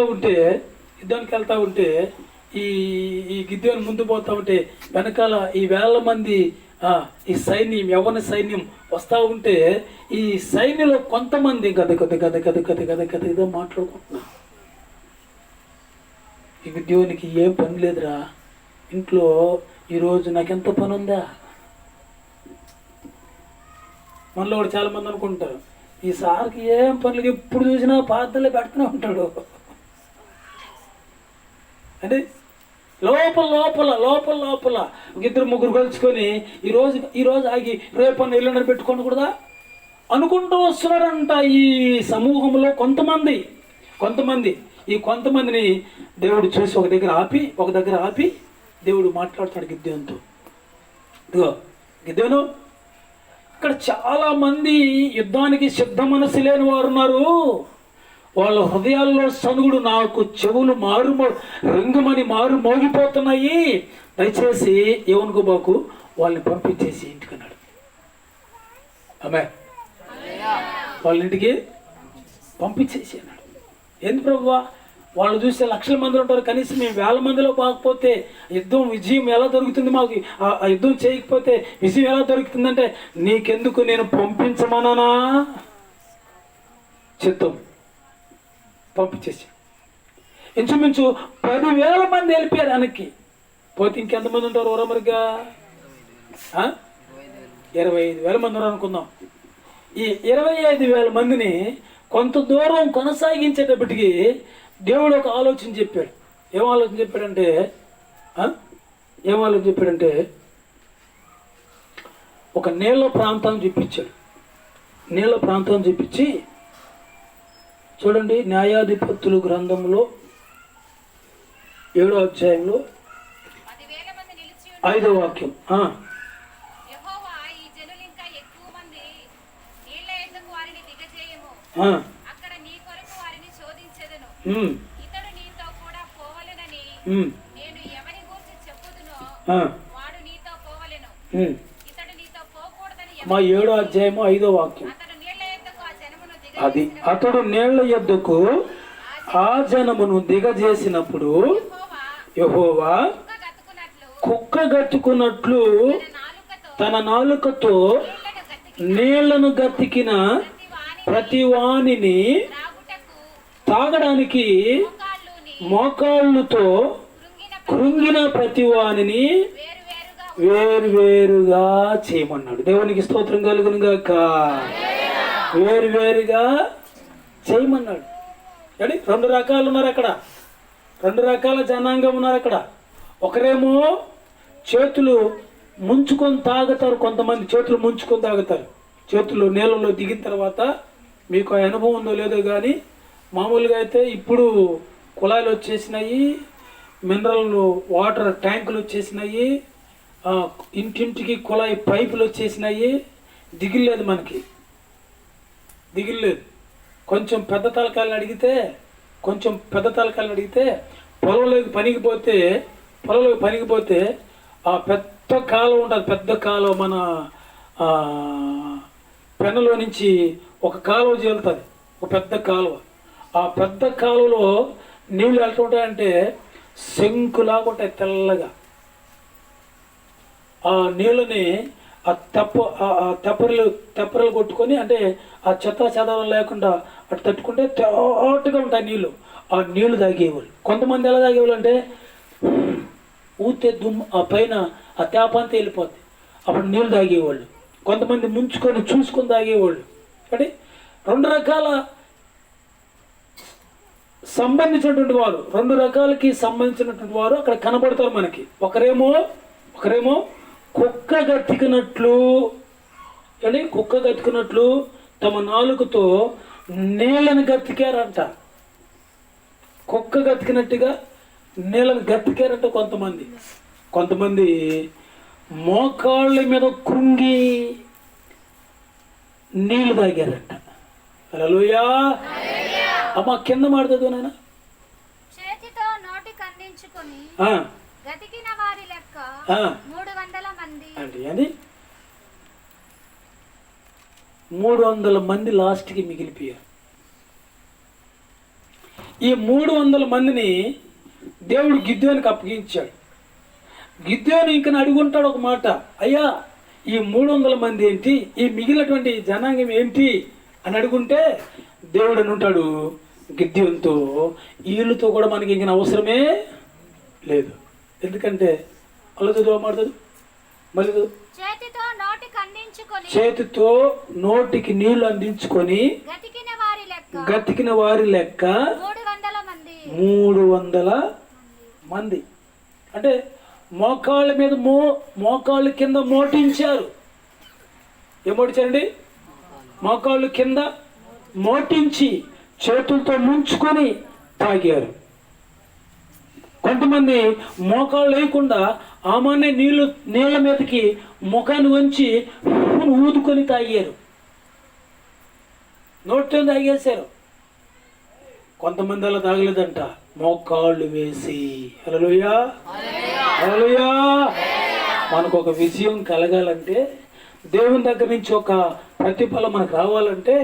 ఉంటే ఈ గిద్యోను ముందు పోతా ఉంటే వెనకాల ఈ 1000 మంది ఈ సైన్యం, యవ్వన సైన్యం వస్తూ ఉంటే ఈ సైన్యంలో కొంతమంది గద ఏదో మాట్లాడుకుంటున్నారు. ఈ గిద్యోనికి ఏం పని లేదురా, ఇంట్లో ఈరోజు నాకెంత పని ఉందా. మనలో కూడా చాలామంది అనుకుంటారు, ఈ సార్కి ఏం పనులు, ఎప్పుడు చూసినా పాత్రలే పెడుతూనే ఉంటాడు అంటే లోపల 2-3 కలుసుకొని ఈరోజు ఆగి రేపన్న ఎల్లుండి పెట్టుకోకూడదా అనుకుంటూ వస్తున్నారంట. ఈ సమూహంలో కొంతమందిని దేవుడు చూసి ఒక దగ్గర ఆపి దేవుడు మాట్లాడుతాడు గిద్యోనుతో. ఇదిగో గిద్యోను, ఇక్కడ చాలా మంది యుద్ధానికి సిద్ధ మనసు లేని వారు ఉన్నారు. వాళ్ళ హృదయాల్లో సనుగుడు నాకు చెవులు రింగుమని మోగిపోతున్నాయి. దయచేసి ఏమనుకోబాకు, వాళ్ళని పంపించేసి ఇంటికన్నాడు. ఆమె వాళ్ళ ఇంటికి పంపించేసి అన్నాడు. ఏంది ప్రభువా, వాళ్ళు చూస్తే లక్షల మంది ఉంటారు, కనీసం మేము 1000 మందిలో కాకపోతే విజయం ఎలా దొరుకుతుంది మాకు? ఆ యుద్ధం చేయకపోతే విజయం ఎలా దొరుకుతుందంటే, నీకెందుకు నేను పంపించమన్నానా? చిత్తం పంపించేసి ఇంచుమించు 10,000 మంది వెళ్ళిపోయారు వెనక్కి. పోతే ఇంకెంతమంది ఉంటారు ఓరమరిగా? 25,000 మంది ఉన్నారు అనుకుందాం. ఈ 25,000 మందిని కొంత దూరం కొనసాగించేటప్పటికి దేవుడు ఒక ఆలోచన చెప్పాడు. ఏం ఆలోచన చెప్పాడంటే ఒక నీళ్ళ ప్రాంతం చూపించి చూడండి, న్యాయాధిపతులు గ్రంథంలో 7వ అధ్యాయంలో 5వ వాక్యం. యెహోవా ఈ జనులింకా ఎక్కువ మంది నీళ్ల యొద్దకు వారిని దిగజేయము. అక్కడ నీ కొరకు వారిని శోధించెదను. ఇతడు నీతో కూడా పోవలెనని నేను ఎవరి గూర్చి చెప్పుదునో వాడు నీతో పోవలెను. ఇతడు నీతో పోకూడదని మా 7వ అధ్యాయము 5వ వాక్యం. అతడు నీళ్ల యొద్దకు ఆ జనమును అది అతడు నీళ్ల యొద్దకు ఆ జనమును దిగజేసినప్పుడు యెహోవా కుక్క గట్టుకున్నట్లు తన నాలుకతో నీళ్లను గతికిన ప్రతి వానిని తాగడానికి మోకాళ్ళుతో కృంగిన ప్రతి వానిని వేరువేరుగా చేయమన్నాడు. దేవునికి స్తోత్రం కలుగును గాక. వేరువేరుగా చేయమన్నాడు. అంటే 2 రకాలు ఉన్నారు అక్కడ, 2 రకాల జనాంగం ఉన్నారు అక్కడ. ఒకరేమో చేతులు ముంచుకొని తాగుతారు, కొంతమంది చేతులు ముంచుకొని తాగుతారు. చేతులు నీళ్ళలో దిగిన తర్వాత మీకు ఆ అనుభవం ఉందో లేదో కానీ మామూలుగా అయితే ఇప్పుడు కుళాయిలు వచ్చేసినాయి, మినరల్ వాటర్ ట్యాంకులు వచ్చేసినాయి, ఇంటింటికి కుళాయి పైపులు వచ్చేసినాయి. దిగులేదు, మనకి దిగులేదు. కొంచెం పెద్ద తలకాయలను అడిగితే పొలంలోకి పనికిపోతే ఆ పెద్ద కాలువ ఉంటుంది, పెద్ద కాలువ మన పెన్నలో నుంచి ఒక కాలువ చేరుతుంది, ఒక పెద్ద కాలువ. ఆ పెద్ద కాలువలో నీళ్ళు ఎలా ఉంటాయంటే శంకులాగా ఉంటాయి తెల్లగా. ఆ నీళ్ళని ఆ తెప్పరలు కొట్టుకొని, అంటే ఆ చెత్త చెదారం లేకుండా అటు తట్టుకుంటే తోటగా ఉంటాయి నీళ్ళు. ఆ నీళ్లు తాగేవాళ్ళు. కొంతమంది ఎలా తాగేవాళ్ళు అంటే ఊతే దుమ్ము ఆ పైన ఆ తేప అంతా వెళ్ళిపోద్ది, అప్పుడు నీళ్ళు తాగేవాళ్ళు. కొంతమంది ముంచుకొని చూసుకొని తాగేవాళ్ళు. అంటే 2 రకాల సంబంధించినటువంటి వారు, 2 రకాలకి సంబంధించినటువంటి వారు అక్కడ కనబడతారు మనకి. ఒకరేమో కుక్క గతికినట్లు తమ నాలుకతో నీళ్ళని గతికారంట. కుక్క గతికినట్టుగా నీళ్ళని గతికారంట కొంతమంది మోకాళ్ళ మీద కృంగి నీళ్లు తాగారంట. హల్లెలూయా. అమ్మ కింద మాడుతుంది నాయన. చేతితో నోటికి అందించుకొని గతికిన వారి లెక్క 300 మంది. అంటే 300 మంది లాస్ట్కి మిగిలిపోయారు. ఈ 300 మందిని దేవుడు గిద్యోనికి అప్పగించాడు. గిద్యోని ఇంక అడుగుంటాడు ఒక మాట, అయ్యా ఈ 300 మంది ఏంటి, ఈ మిగిలినటువంటి జనాంగం ఏంటి అని అడుగుంటే దేవుడు అని ఉంటాడు గిద్యోనితో, వీళ్ళతో కూడా మనకి ఇంక అవసరమే లేదు. ఎందుకంటే అల్లతో మాడుతుంది. మళ్ళీ చేతితో నోటికి నీళ్లు అందించుకొని గతికిన వారి లెక్క 300 మంది. అంటే మోకాళ్ళ మీద మోకాళ్ళ కింద మోటించారు. ఏం మోటించారండి? మోకాళ్ళు కింద మోటించి చేతులతో ముంచుకొని తాగారు. కొంతమంది మోకాళ్ళు లేకుండా ఆమానే నీళ్ళ మీదకి ముఖాన్ని వంచి ఊదుకొని తాగారు, నోటితో తాగేశారు. కొంతమంది అలా తాగలేదంట, మోకాళ్ళు వేసి. హల్లెలూయా, హల్లెలూయా. మనకు ఒక విజయం కలగాలంటే, దేవుని దగ్గర నుంచి ఒక ప్రతిఫలం మనకు రావాలంటే,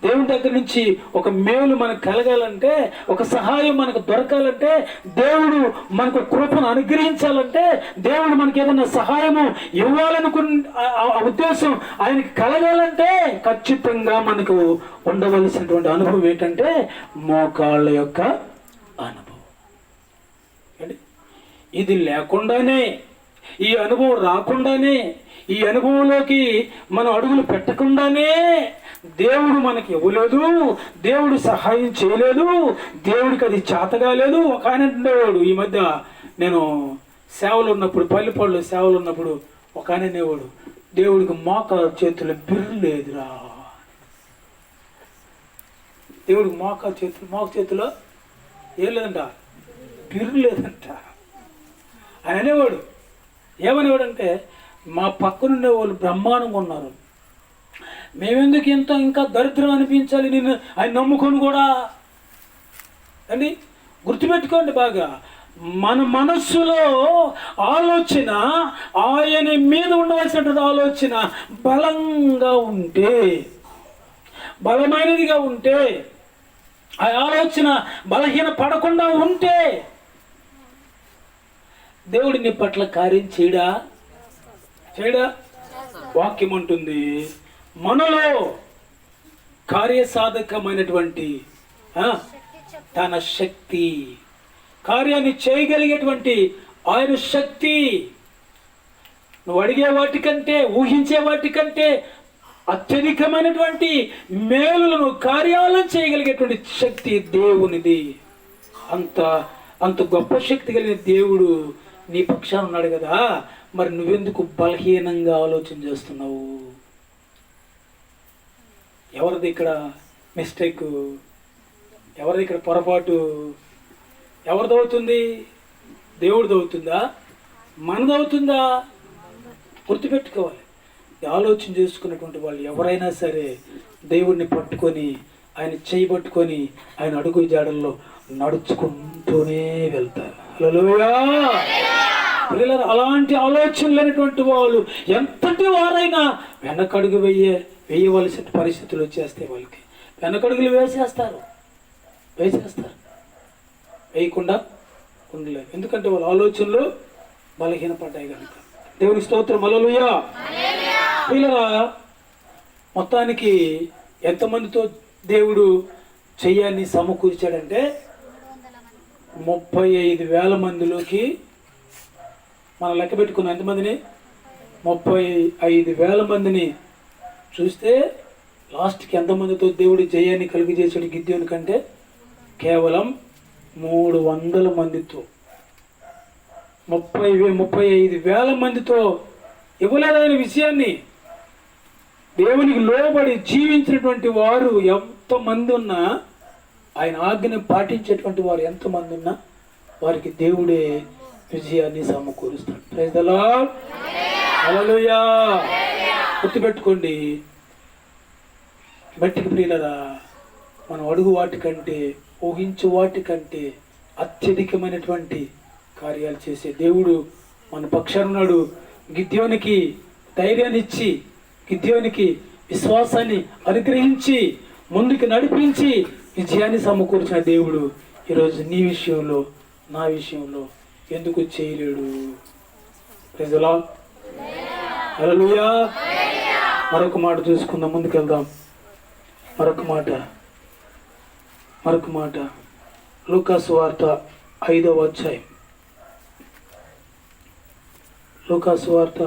దేవుని దగ్గర నుంచి ఒక మేలు మనకు కలగాలంటే, ఒక సహాయం మనకు దొరకాలంటే, దేవుడు మనకు కృపను అనుగ్రహించాలంటే, దేవుడు మనకి ఏదైనా సహాయము ఇవ్వాలనుకున్న ఉద్దేశం ఆయనకి కలగాలంటే ఖచ్చితంగా మనకు ఉండవలసినటువంటి అనుభవం ఏంటంటే మోకాళ్ళ యొక్క అనుభవం. ఇది లేకుండానే, ఈ అనుభవం రాకుండానే, ఈ అనుభవంలోకి మనం అడుగులు పెట్టకుండానే దేవుడు మనకి ఇవ్వలేదు, దేవుడు సహాయం చేయలేదు, దేవుడికి అది చేతగాలేదు. ఒక ఆయన ఉండేవాడు, ఈ మధ్య నేను సేవలు ఉన్నప్పుడు, పల్లెపళ్ళు సేవలు ఉన్నప్పుడు ఒక ఆయన అనేవాడు, దేవుడికి మోకాలు చేతులు బిర్రు లేదురా. దేవుడికి మోక చేతిలో ఏం లేదంట, బిర్రు లేదంట. ఆయన అనేవాడు, ఏమనేవాడంటే, మా పక్కనుండే వాళ్ళు బ్రహ్మాండంగా ఉన్నారు, మేమెందుకు ఇంకా దరిద్రం అనిపించాలి నేను ఆయన నమ్ముకొని కూడా అండి. గుర్తుపెట్టుకోండి బాగా, మన మనస్సులో ఆలోచన ఆయన మీద ఉండవలసినటువంటి ఆలోచన బలంగా ఉంటే, బలమైనదిగా ఉంటే, ఆ ఆలోచన బలహీన పడకుండా ఉంటే దేవుడి నీ పట్ల కార్యం చేయడా? వాక్యం ఉంటుంది, మనలో కార్యసాధకమైనటువంటి తన శక్తి, కార్యాన్ని చేయగలిగేటువంటి ఆయన శక్తి, నువ్వు అడిగే వాటికంటే, ఊహించే వాటికంటే అత్యధికమైనటువంటి మేలులను, కార్యాలను చేయగలిగేటువంటి శక్తి దేవునిది. అంత గొప్ప శక్తి కలిగిన దేవుడు నీ పక్షాన ఉన్నాడు కదా, మరి నువ్వెందుకు బలహీనంగా ఆలోచన చేస్తున్నావు? ఎవరిది ఇక్కడ మిస్టేక్? ఎవరిది ఇక్కడ పొరపాటు? ఎవరిదవుతుంది? దేవుడిదవుతుందా? మనదవుతుందా? గుర్తుపెట్టుకోవాలి. ఆలోచన చేసుకున్నటువంటి వాళ్ళు ఎవరైనా సరే దేవుడిని పట్టుకొని, ఆయన చేయి పట్టుకొని, ఆయన అడుగు జాడల్లో నడుచుకుంటూనే వెళ్తారు. హల్లెలూయా. పిల్లలు, అలాంటి ఆలోచన లేనటువంటి వాళ్ళు ఎంతటి వారైనా వెనకడుగు వేయవలసిన పరిస్థితులు వచ్చేస్తే వాళ్ళకి వెనకడుగులు వేసేస్తారు. వేయకుండా ఉండలేరు, ఎందుకంటే వాళ్ళ ఆలోచనలు బలహీనపడ్డాయి కనుక. దేవుని స్తోత్రం. హల్లెలూయా. పిల్లరా, మొత్తానికి ఎంతమందితో దేవుడు చెయ్యాన్ని సమకూర్చాడంటే 35,000 మందిలోకి మనం లెక్క పెట్టుకున్నాం. ఎంతమందిని? 35,000 మందిని చూస్తే లాస్ట్కి ఎంతమందితో దేవుడు జయాన్ని కలుగజేసాడు గిద్యోని కంటే? కేవలం 300 మందితో. 35,000 మందితో ఇవ్వలేదనే విషయాన్ని. దేవునికి లోబడి జీవించినటువంటి వారు ఎంతమంది ఉన్నా, ఆయన ఆజ్ఞని పాటించేటువంటి వారు ఎంతమంది ఉన్నా, వారికి దేవుడే విజయాన్ని సమకూరుస్తాడు. Praise the Lord. హల్లెలూయా. గుర్తుపెట్టుకోండి, బట్టికి ప్రియులరా, మనం అడుగు వాటికంటే, ఊహించు వాటికంటే అత్యధికమైనటువంటి కార్యాలు చేసే దేవుడు మన పక్షాన ఉన్నాడు. గిద్యోనికి ధైర్యాన్ని ఇచ్చి, గిద్యోనికి విశ్వాసాన్ని అనుగ్రహించి, ముందుకు నడిపించి విజయాన్ని సమకూర్చిన దేవుడు ఈరోజు నీ విషయంలో, నా విషయంలో ఎందుకు చేయలేడు? Praise the Lord. హల్లెలూయా. మరొక మాట చూసుకుందాం, ముందుకెళ్దాం. మరొక మాట లూకాసు వార్త 5వ అధ్యాయం. లూకాసు వార్త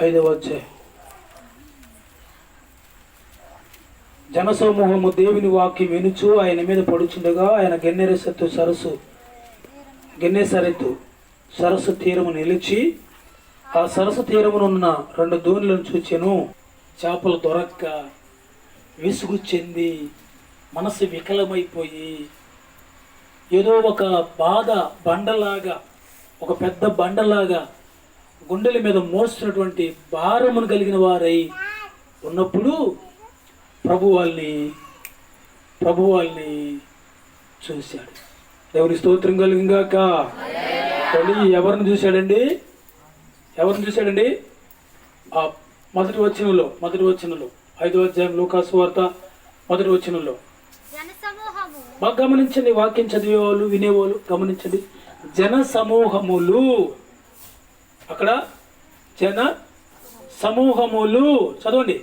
5వ అధ్యాయం. జనసమూహము దేవుని వాక్యం వినుచు ఆయన మీద పడుచుండగా ఆయన గెన్నెసరెతు సరస్సు తీరము నిలిచి ఆ సరస్సు తీరమునున్న 2 దోణులను చూచెను. చేపలు దొరక్క విసుగు చెంది, మనసు వికలమైపోయి, ఏదో ఒక బాధ బండలాగా, ఒక పెద్ద బండలాగా గుండెల మీద మోస్తున్నటువంటి భారమును కలిగిన వారై ఉన్నప్పుడు ప్రభు వాళ్ళని చూశాడు. దేవుని స్తోత్రం కలిగింగాక. ఎవరిని చూశాడండి? ఆ మొదటి వచనంలో 5వ అధ్యాయం లూకాసు వార్త 1వ వచనంలో బాగా గమనించండి. వాక్యం చదివేవాళ్ళు, వినేవాళ్ళు గమనించండి. జన సమూహములు, అక్కడ జన సమూహములు చదవండి.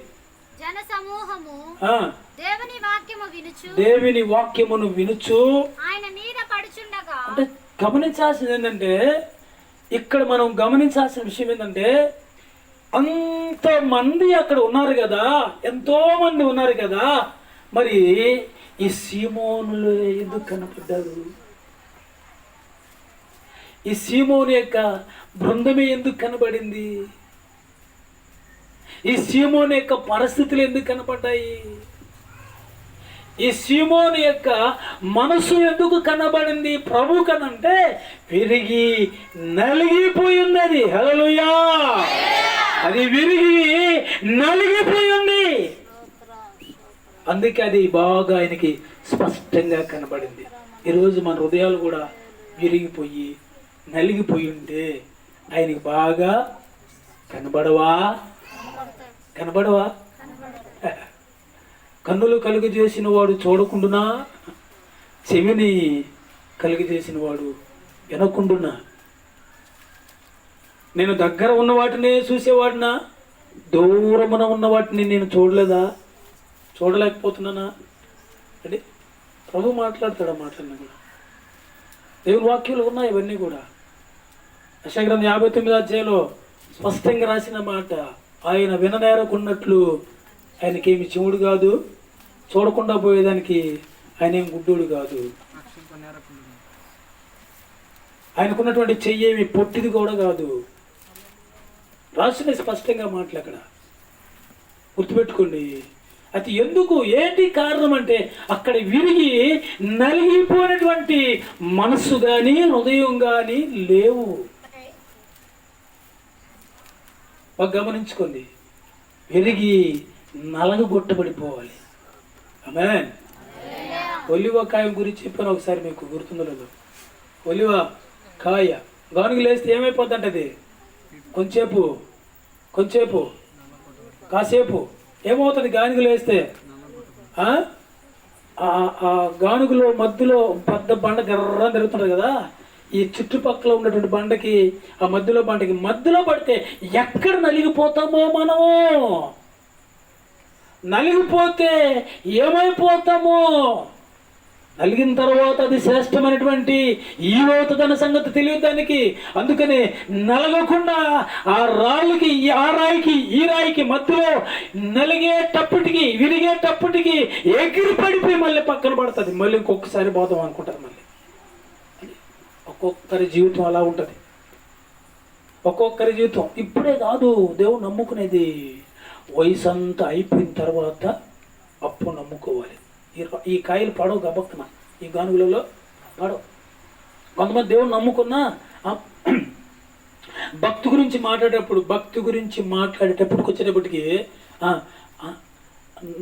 దేవుని వాక్యమును వినుచు ఆయన మీద పడుచుండగా. అంటే గమనించాల్సింది ఏంటంటే, ఇక్కడ మనం గమనించాల్సిన విషయం ఏంటంటే, అంతమంది అక్కడ ఉన్నారు కదా, ఎంతో మంది ఉన్నారు కదా, మరి ఈ సీమోనులు ఎందుకు కనపడ్డారు? ఈ సీమోను యొక్క బృందమే ఎందుకు కనబడింది? ఈ సీమోను యొక్క పరిస్థితులు ఎందుకు కనపడ్డాయి? ఈ సీమోను యొక్క మనసు ఎందుకు కనబడింది ప్రభు కనంటే విరిగి నలిగిపోయింది. అది హల్లెలూయా, అది విరిగి నలిగిపోయింది. అందుకే అది బాగా ఆయనకి స్పష్టంగా కనబడింది. ఈరోజు మన హృదయాలు కూడా విరిగిపోయి నలిగిపోయి ఉంటే ఆయనకి బాగా కనబడవా? కన్నులు కలుగు చేసిన వాడు చూడకుండునా, చెవిని కలుగు చేసిన వాడు వినకుండునా? నేను దగ్గర ఉన్న వాటినే చూసేవాడినా, దూరమున ఉన్న వాటిని నేను చూడలేకపోతున్నానా? అంటే ప్రభు మాట్లాడతాడా? మాట్లాడినా కూడా దేవుని వాక్యాలు ఉన్నాయి ఇవన్నీ కూడా. యెషయా గ్రంథం 59వ అధ్యాయంలో స్పష్టంగా రాసిన మాట, ఆయన విననేరకున్నట్లు ఆయనకేమి చెవుడు కాదు, చూడకుండా పోయేదానికి ఆయన ఏం గుడ్డోడు కాదు, ఆయనకున్నటువంటి చెయ్యి ఏమి పొట్టిది కూడా కాదు. రాసిన స్పష్టంగా మాటలు అక్కడ గుర్తుపెట్టుకోండి. అది ఎందుకు, ఏంటి కారణం అంటే అక్కడ విరిగి నలిగిపోయినటువంటి మనస్సు కానీ హృదయం కానీ లేవు. గమనించుకోండి, విరిగి నలగగొట్టబడిపోవాలి. ఆమేన్. ఒలివ కాయ గురించి చెప్పాను ఒకసారి, మీకు గుర్తుందో లేదో. ఒలివ కాయ గానుగలు వేస్తే ఏమైపోద్ది అంటది, కొంచెంసేపు కాసేపు ఏమవుతుంది గానుగలు వేస్తే, ఆ గానుగులో మధ్యలో పెద్ద బండ గర్ర తిరుగుతుంది కదా, ఈ చుట్టుపక్కల ఉన్నటువంటి బండకి ఆ బండకి మధ్యలో పడితే ఎక్కడ నలిగిపోతామో మనము, నలిగిపోతే ఏమైపోతామో, నలిగిన తర్వాత అది శ్రేష్టమైనటువంటి ఈవవుతుందన్న సంగతి తెలియదు దానికి. అందుకని నలగకుండా ఆ రాళ్ళకి ఆ రాయికి ఈ రాయికి మధ్యలో నలిగేటప్పటికి విరిగేటప్పటికి ఎగిరి పడిపోయి మళ్ళీ పక్కన పడుతుంది. మళ్ళీ ఇంకొకసారి పోదాం అనుకుంటారు. మళ్ళీ ఒక్కొక్కరి జీవితం అలా ఉంటుంది. ఒక్కొక్కరి జీవితం ఇప్పుడే కాదు దేవుడు నమ్ముకునేది, వయసు అంతా అయిపోయిన తర్వాత అప్పు నమ్ముకోవాలి. ఈ కాయలు పడవు గబక్కున, ఈ గానుగులలో పడవు. కొంతమంది దేవుడు నమ్ముకున్నా భక్తి గురించి మాట్లాడేటప్పుడు వచ్చేటప్పటికి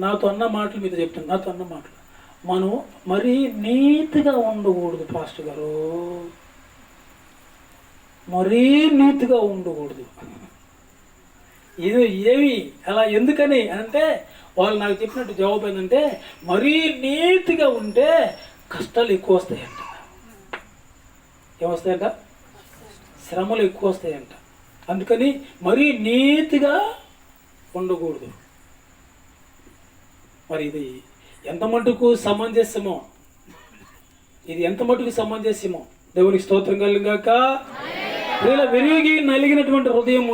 నాతో అన్న మాటలు మీతో చెప్తాను. నాతో అన్న మాటలు, మనం మరీ నీతిగా ఉండకూడదు పాస్టర్ గారు, మరీ నీతిగా ఉండకూడదు. ఇది ఏమి అలా ఎందుకని అంటే వాళ్ళు నాకు చెప్పినట్టు జవాబు ఏంటంటే, మరీ నీతిగా ఉంటే కష్టాలు ఎక్కువ వస్తాయంట. ఏమొస్తాయంట? శ్రమలు ఎక్కువ వస్తాయంట. అందుకని మరీ నీతిగా ఉండకూడదు. మరి ఇది ఎంత మటుకు సమంజసమో, దేవునికి స్తోత్రం కలుగాక. ఇలా విరిగి నలిగినటువంటి హృదయము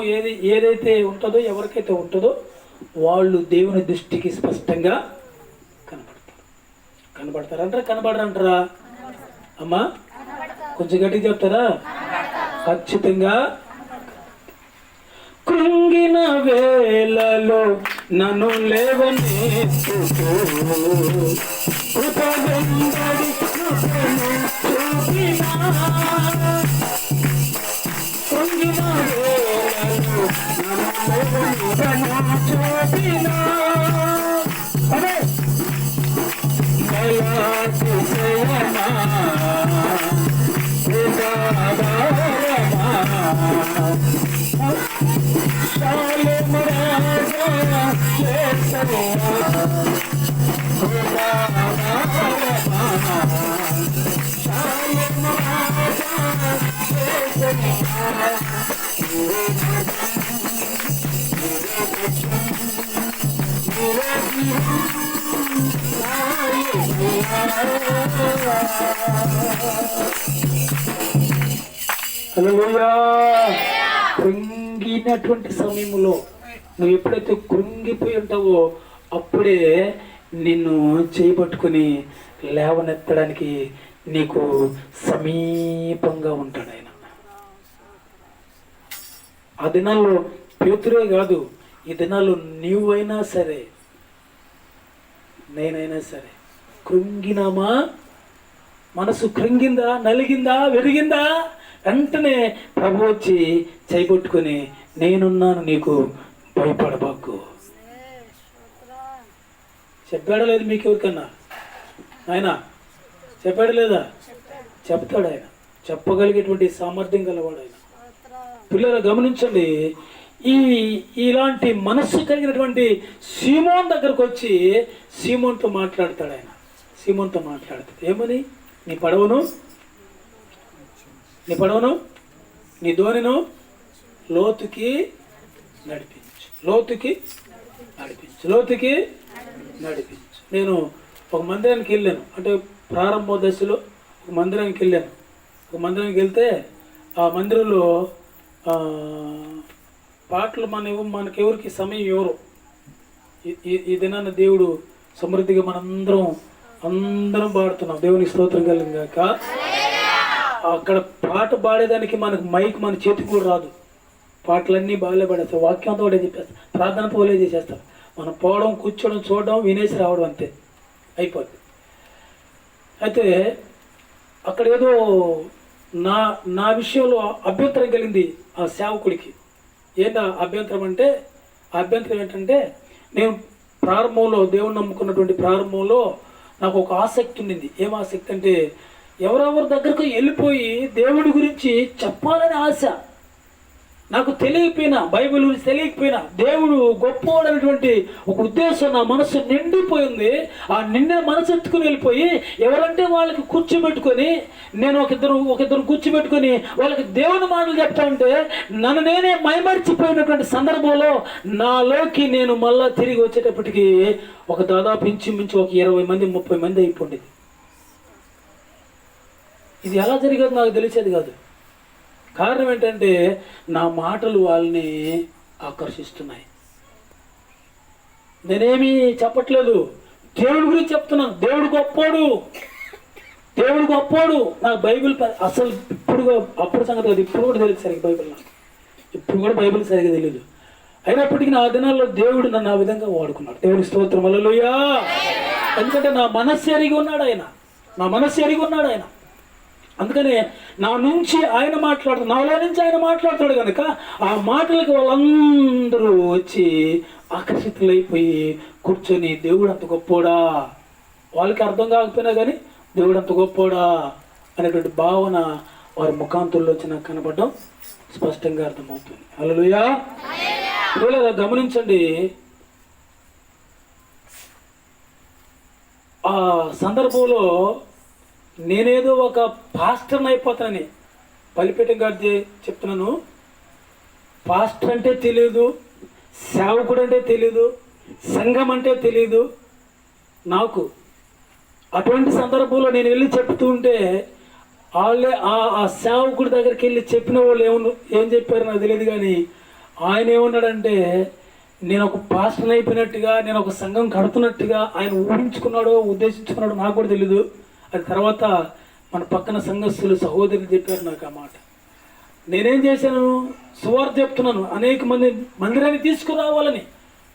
ఏదైతే ఉంటుందో, ఎవరికైతే ఉంటుందో వాళ్ళు దేవుని దృష్టికి స్పష్టంగా కనబడతారంటారా? కనబడరంటారా? అమ్మా కొంచెం గట్టిగా చెప్తారా? ఖచ్చితంగా. కృంగిన వేళలో నన్ను లేవనెత్తుతూ కృపగంబడి కృపను చూపినా, కృంగిన వేళలో నన్ను లేవనెత్తను చూపినా, దయాతిశయమా హల్లెలూయా. కృంగినటువంటి సమయంలో నువ్వు ఎప్పుడైతే కృంగిపోయి ఉంటావో అప్పుడే నిన్ను చేయబట్టుకుని లేవనెత్తడానికి నీకు సమీపంగా ఉంటాడు ఆయన. ఆ దినాల్లో పేతురే కాదు, ఈ దినాల్లో నీవైనా సరే నేనైనా సరే కృంగినామా? మనసు కృంగిందా, నలిగిందా, వెరిగిందా? వెంటనే ప్రభు వచ్చి చేయబట్టుకుని, నేనున్నాను, నీకు భయపడబాకు. చెప్పాడా లేదు మీకు ఎవరికన్నా? ఆయన చెప్పాడా లేదా? చెప్తాడు. ఆయన చెప్పగలిగేటువంటి సామర్థ్యం గలవాడు ఆయన. పిల్లలు గమనించండి, ఇలాంటి మనస్సు కలిగినటువంటి సీమోన్ దగ్గరకు వచ్చి సీమోన్తో మాట్లాడతాడు. ఆయన సీమోన్తో మాట్లాడతాడు. ఏమని? నీ పడవను నీ ధోనిను లోతుకి నడిపించు. నేను ఒక మందిరానికి వెళ్ళాను. అంటే ప్రారంభ దశలో ఒక మందిరానికి వెళ్తే ఆ మందిరంలో పాటలు మనకెవరికి సమయం ఎవరు ఈ దినాన్ని దేవుడు సమృద్ధిగా అందరం పాడుతున్నాం. దేవునికి స్తోత్రం కలిగాక. అక్కడ పాట పాడేదానికి మనకు మైక్ మన చేతికి కూడా రాదు. పాటలన్నీ బాగాలే పాడేస్తాం, వాక్యంతో కూడా చెప్పేస్తాం, ప్రార్థనతో వాళ్ళే చేసేస్తాం. మనం పోవడం, కూర్చోవడం, చూడడం, వినేసి రావడం, అంతే అయిపోద్ది. అయితే అక్కడ ఏదో నా విషయంలో అభ్యంతరం కలిగింది ఆ సేవకుడికి. ఏంటి అభ్యంతరం అంటే? ఆ అభ్యంతరం ఏంటంటే, నేను ప్రారంభంలో దేవుని నమ్ముకున్నటువంటి ప్రారంభంలో నాకు ఒక ఆసక్తి ఉండింది. ఏం ఆసక్తి అంటే, ఎవరెవరి దగ్గరకు వెళ్ళిపోయి దేవుడి గురించి చెప్పాలని ఆశ. నాకు తెలియకపోయినా, బైబిల్ గురించి తెలియకపోయినా, దేవుడు గొప్పవాడనేటువంటి ఒక ఉద్దేశం నా మనసు నిండిపోయింది. ఆ నిండే మనసు ఎత్తుకుని వెళ్ళిపోయి ఎవరంటే వాళ్ళకి కూర్చోబెట్టుకొని, నేను ఒక ఇద్దరు కూర్చోబెట్టుకొని వాళ్ళకి దేవుని మాటలు చెప్తా ఉంటే నన్ను నేనే మైమరిచిపోయినటువంటి సందర్భంలో నాలోకి నేను మళ్ళా తిరిగి వచ్చేటప్పటికి దాదాపు ఇంచుమించు 20 మంది 30 మంది అయిపోయింది. ఇది ఎలా జరిగేది నాకు తెలిసేది కాదు. కారణం ఏంటంటే, నా మాటలు వాళ్ళని ఆకర్షిస్తున్నాయి. నేనేమీ చెప్పట్లేదు, దేవుడి గురించి చెప్తున్నాను. దేవుడు గొప్పోడు. నాకు బైబిల్ అసలు అప్పుడు సంగతి కాదు, ఇప్పుడు కూడా తెలియదు సరిగ్గా బైబిల్. నాకు ఇప్పుడు కూడా బైబిల్ సరిగ్గా తెలియదు. అయినప్పటికీ నా దినాల్లో దేవుడు నన్ను ఆ విధంగా వాడుకున్నాడు. దేవుడి స్తోత్రం, హల్లెలూయా. ఎందుకంటే నా మనస్సు ఎరిగి ఉన్నాడు ఆయన. అందుకనే నా నుంచి ఆయన మాట్లాడుతాడు, నాలో నుంచి ఆయన మాట్లాడతాడు కనుక ఆ మాటలకి వాళ్ళందరూ వచ్చి ఆకర్షితులైపోయి కూర్చొని, దేవుడు అంత గొప్పోడా, వాళ్ళకి అర్థం కాకపోయినా కానీ దేవుడు అంత గొప్పోడా అనేటువంటి భావన వారి ముఖాంతుల్లో వచ్చి నాకు కనపడడం స్పష్టంగా అర్థమవుతుంది. హల్లెలూయా. ఇలా గమనించండి, ఆ సందర్భంలో నేనేదో ఒక పాస్టర్ని అయిపోతానని బలిపీఠం గారి చెప్తున్నాను. పాస్టర్ అంటే తెలియదు, సేవకుడు అంటే తెలియదు, సంఘం అంటే తెలియదు నాకు. అటువంటి సందర్భంలో నేను వెళ్ళి చెప్తూ ఉంటే వాళ్ళే ఆ సేవకుడి దగ్గరికి వెళ్ళి చెప్పిన వాళ్ళు ఏం చెప్పారో నాకు తెలియదు. కానీ ఆయన ఏమన్నాడంటే, నేను ఒక పాస్టర్ని అయిపోయినట్టుగా, నేను ఒక సంఘం కడుతున్నట్టుగా ఆయన ఊహించుకున్నాడో ఉద్దేశించుకున్నాడో నాకు కూడా తెలీదు. అది తర్వాత మన పక్కన సంఘస్థులు సహోదరులు చెప్పారు నాకు ఆ మాట. నేనేం చేశాను? సువార్త చెప్తున్నాను. అనేక మంది మందిరాన్ని తీసుకురావాలని,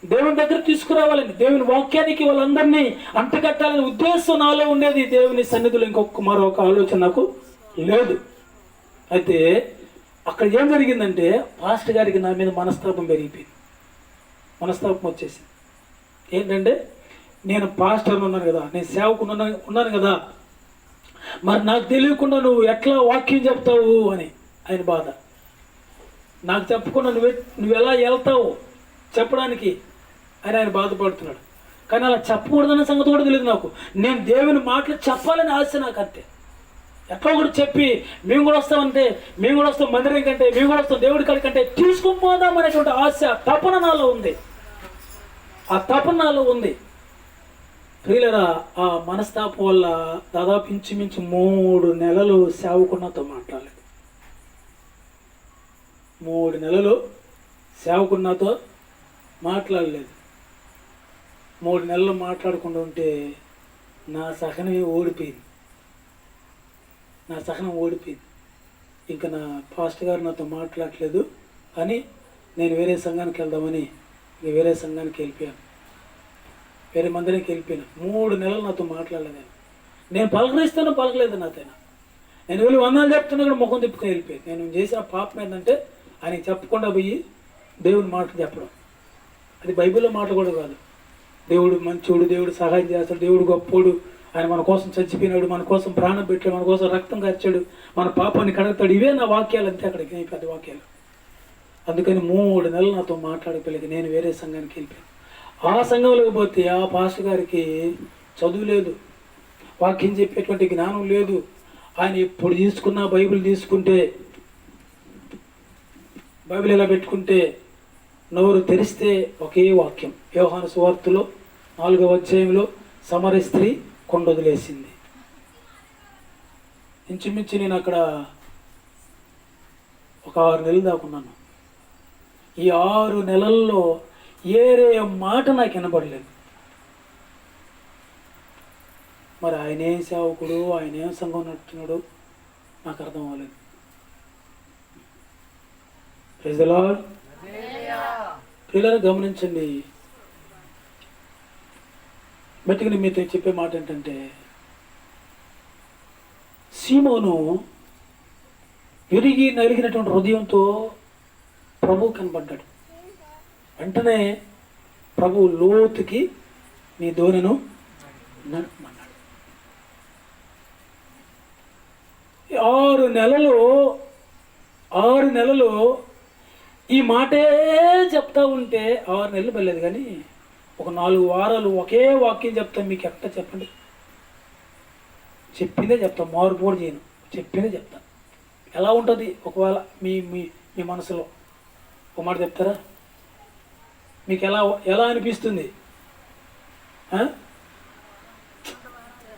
దేవుని దగ్గర తీసుకురావాలని, దేవుని వాక్యానికి వాళ్ళందరినీ అంటగట్టాలని ఉద్దేశం నాలో ఉండేది. దేవుని సన్నిధిలో మరొక ఆలోచన నాకు లేదు. అయితే అక్కడ ఏం జరిగిందంటే, పాస్టర్ గారికి నా మీద మనస్తాపం వచ్చేసింది. ఏంటంటే, నేను పాస్టర్ ఉన్నాను కదా, నేను సేవకు ఉన్నాను కదా, మరి నాకు తెలియకుండా నువ్వు ఎట్లా వాక్యం చెప్తావు అని ఆయన బాధ. నాకు చెప్పకుండా నువ్వు ఎలా వెళ్తావు చెప్పడానికి అని ఆయన బాధపడుతున్నాడు. కానీ అలా చెప్పకూడదన్న సంగతి కూడా తెలియదు నాకు. నేను దేవుని మాటలు చెప్పాలని ఆశ నాకు, అంతే. ఎట్లా కూడా చెప్పి మేము కూడా వస్తాం, మందిరం కంటే మేము కూడా వస్తాం, దేవుడి కాడి కంటే తీసుకొని పోదాం అనేటువంటి ఆశ, తపన నాలో ఉంది. ప్రియులరా, ఆ మనస్తాపం వల్ల దాదాపు ఇంచుమించు 3 నెలలు సేవకున్నతో మాట్లాడలేదు. 3 నెలలు సేవకున్నతో మాట్లాడలేదు. 3 నెలలు మాట్లాడకుండా ఉంటే నా సహనం ఓడిపోయింది. ఇంకా నా పాస్టర్ గారు నాతో మాట్లాడలేదు అని నేను వేరే సంఘానికి వెళ్దామని వేరే సంఘానికి వెళ్ళిపోయాను. వేరే మందిరానికి వెళ్ళిపోయినా. 3 నెలలు నాతో మాట్లాడలేదు. నేను పలకరిస్తాను, పలకలేదు నాతో. నేను వెళ్ళి వందలు చెప్తున్నా కూడా ముఖం తిప్పుకొని వెళ్ళిపోయింది. నేను చేసిన పాపం ఏంటంటే ఆయనకి చెప్పకుండా పోయి దేవుని మాటలు చెప్పడం. అది బైబిల్లో మాటలు కూడా కాదు. దేవుడు మంచోడు, దేవుడు సహాయం చేస్తాడు, దేవుడు గొప్పోడు, ఆయన మన కోసం చచ్చిపోయినాడు, మన కోసం ప్రాణం పెట్టాడు, మన కోసం రక్తం కార్చాడు, మన పాపాన్ని కడగతాడు. ఇవే నా వాక్యాలు అంతే. అక్కడికి పెద్ద వాక్యాలు. అందుకని 3 నెలలు నాతో మాట్లాడకపోలేదు. నేను వేరే సంఘానికి వెళ్ళిపోయాను. ఆ సంఘంలోకి పోతే ఆ పాస్టర్ గారికి చదువు లేదు, వాక్యం చెప్పేటువంటి జ్ఞానం లేదు. ఆయన ఎప్పుడు తీసుకున్నా బైబిల్ తీసుకుంటే, బైబిల్ ఇలా పెట్టుకుంటే నోరు తెరిస్తే ఒకే వాక్యం. యోహాను సువార్తలో 4వ అధ్యాయంలో సమర స్త్రీ కొండొదిలేసింది. ఇంచుమించు నేను అక్కడ ఒక 6 నెలలు దాకున్నాను. ఈ 6 నెలల్లో ఏరే మాట నాకు వినబడలేదు. మరి ఆయనేం సేవకుడు, ఆయనేం సంఘం నడుతున్నాడు నాకు అర్థం అవ్వలేదు. Praise the lord. పిల్లలు గమనించండి. బట్టిగా మీతో చెప్పే మాట ఏంటంటే, సీమోను విరిగి నలిగినటువంటి హృదయంతో ప్రభు కనబడ్డాడు. వెంటనే ప్రభు లోతుకి నీ ధోనిను నడపమన్నాడు. 6 నెలలు ఈ మాటే చెప్తా ఉంటే 6 నెలలు పర్లేదు, కానీ ఒక 4 వారాలు ఒకే వాక్యం చెప్తాను. మీకు ఎట్లా చెప్పండి? చెప్పిందే చెప్తాను, మారుపోటు చేయను, చెప్పిందే చెప్తాను. ఎలా ఉంటుంది? ఒకవేళ మీ మీ మీ మనసులో ఒక మాట చెప్తారా? మీకు ఎలా అనిపిస్తుంది?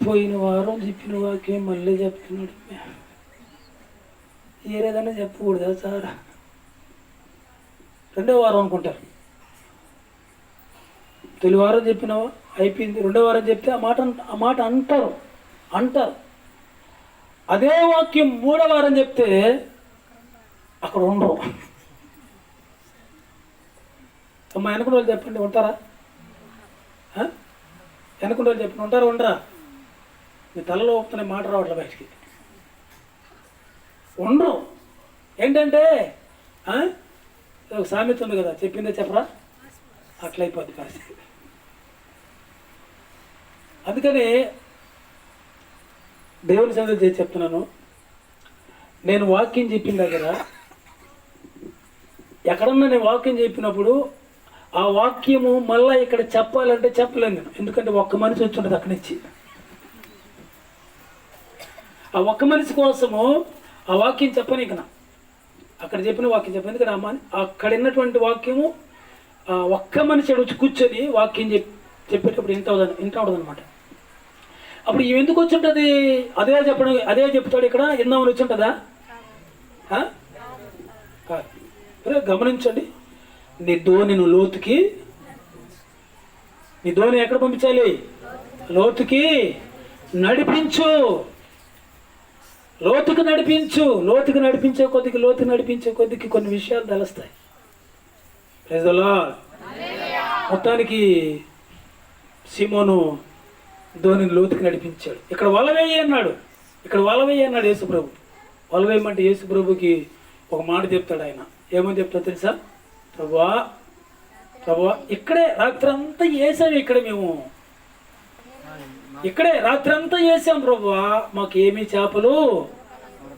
పోయిన వారం చెప్పిన వాక్యం మళ్ళీ చెప్తున్నాడు. ఏరేదన్నా చెప్పకూడదా సార్? 2వ వారం అనుకుంటారు. తొలి వారం చెప్పినావా అయిపోయింది, 2వ వారం చెప్తే ఆ మాట అంటారు. అదే వాక్యం 3వ వారం చెప్తే అక్కడ ఉండరు. అమ్మ వెనకున్న వాళ్ళు చెప్పండి, ఉంటారా? వెనకున్న వాళ్ళు చెప్పండి, ఉంటారా? ఉండరా? మీ తలలో ఒప్పుతున్న మాట రావట్లే బయటికి. ఉండరు. ఏంటంటే ఒక సామెత ఉంది కదా, చెప్పిందే చెప్పరా, అట్లయిపోద్ది పరిస్థితి. అందుకని దేవుని సంగతి చేసి చెప్తున్నాను. నేను వాక్యం చెప్పిన దగ్గర ఎక్కడన్నా నేను వాక్యం చెప్పినప్పుడు ఆ వాక్యము మళ్ళీ ఇక్కడ చెప్పాలంటే చెప్పలేను నేను. ఎందుకంటే ఒక్క మనిషి వచ్చి ఉండదు అక్కడి నుంచి. ఆ ఒక్క మనిషి కోసము ఆ వాక్యం చెప్పనీకనా, అక్కడ చెప్పిన వాక్యం చెప్పను. ఎందుకంటే అక్కడ ఉన్నటువంటి వాక్యము ఒక్క మనిషి వచ్చి కూర్చొని వాక్యం చెప్పేటప్పుడు ఇంత ఉండదు అనమాట. అప్పుడు ఇవి ఎందుకు వచ్చి ఉంటుంది? అదే చెప్తాడు ఇక్కడ, ఎందామని వచ్చి ఉంటుందా? కాదు. గమనించండి. నీ ధోనిను లోతుకి, నీ ధోని ఎక్కడ పంపించాలి? లోతుకి నడిపించు. లోతుకు నడిపించే కొద్దికి కొన్ని విషయాలు తెలుస్తాయి. Praise the lord. మొత్తానికి సీమోను ధోనిని లోతుకి నడిపించాడు. ఇక్కడ వలవేయి అన్నాడు. యేసు ప్రభు. వలవేయమంటే యేసు ప్రభుకి ఒక మాట చెప్తాడు. ఆయన ఏమని చెప్తాడు తెలుసా? ప్రభువా ఇక్కడే రాత్రంతా వేసాము, ఇక్కడే రాత్రంతా వేసాం ప్రభువా, మాకు ఏమీ చేపలు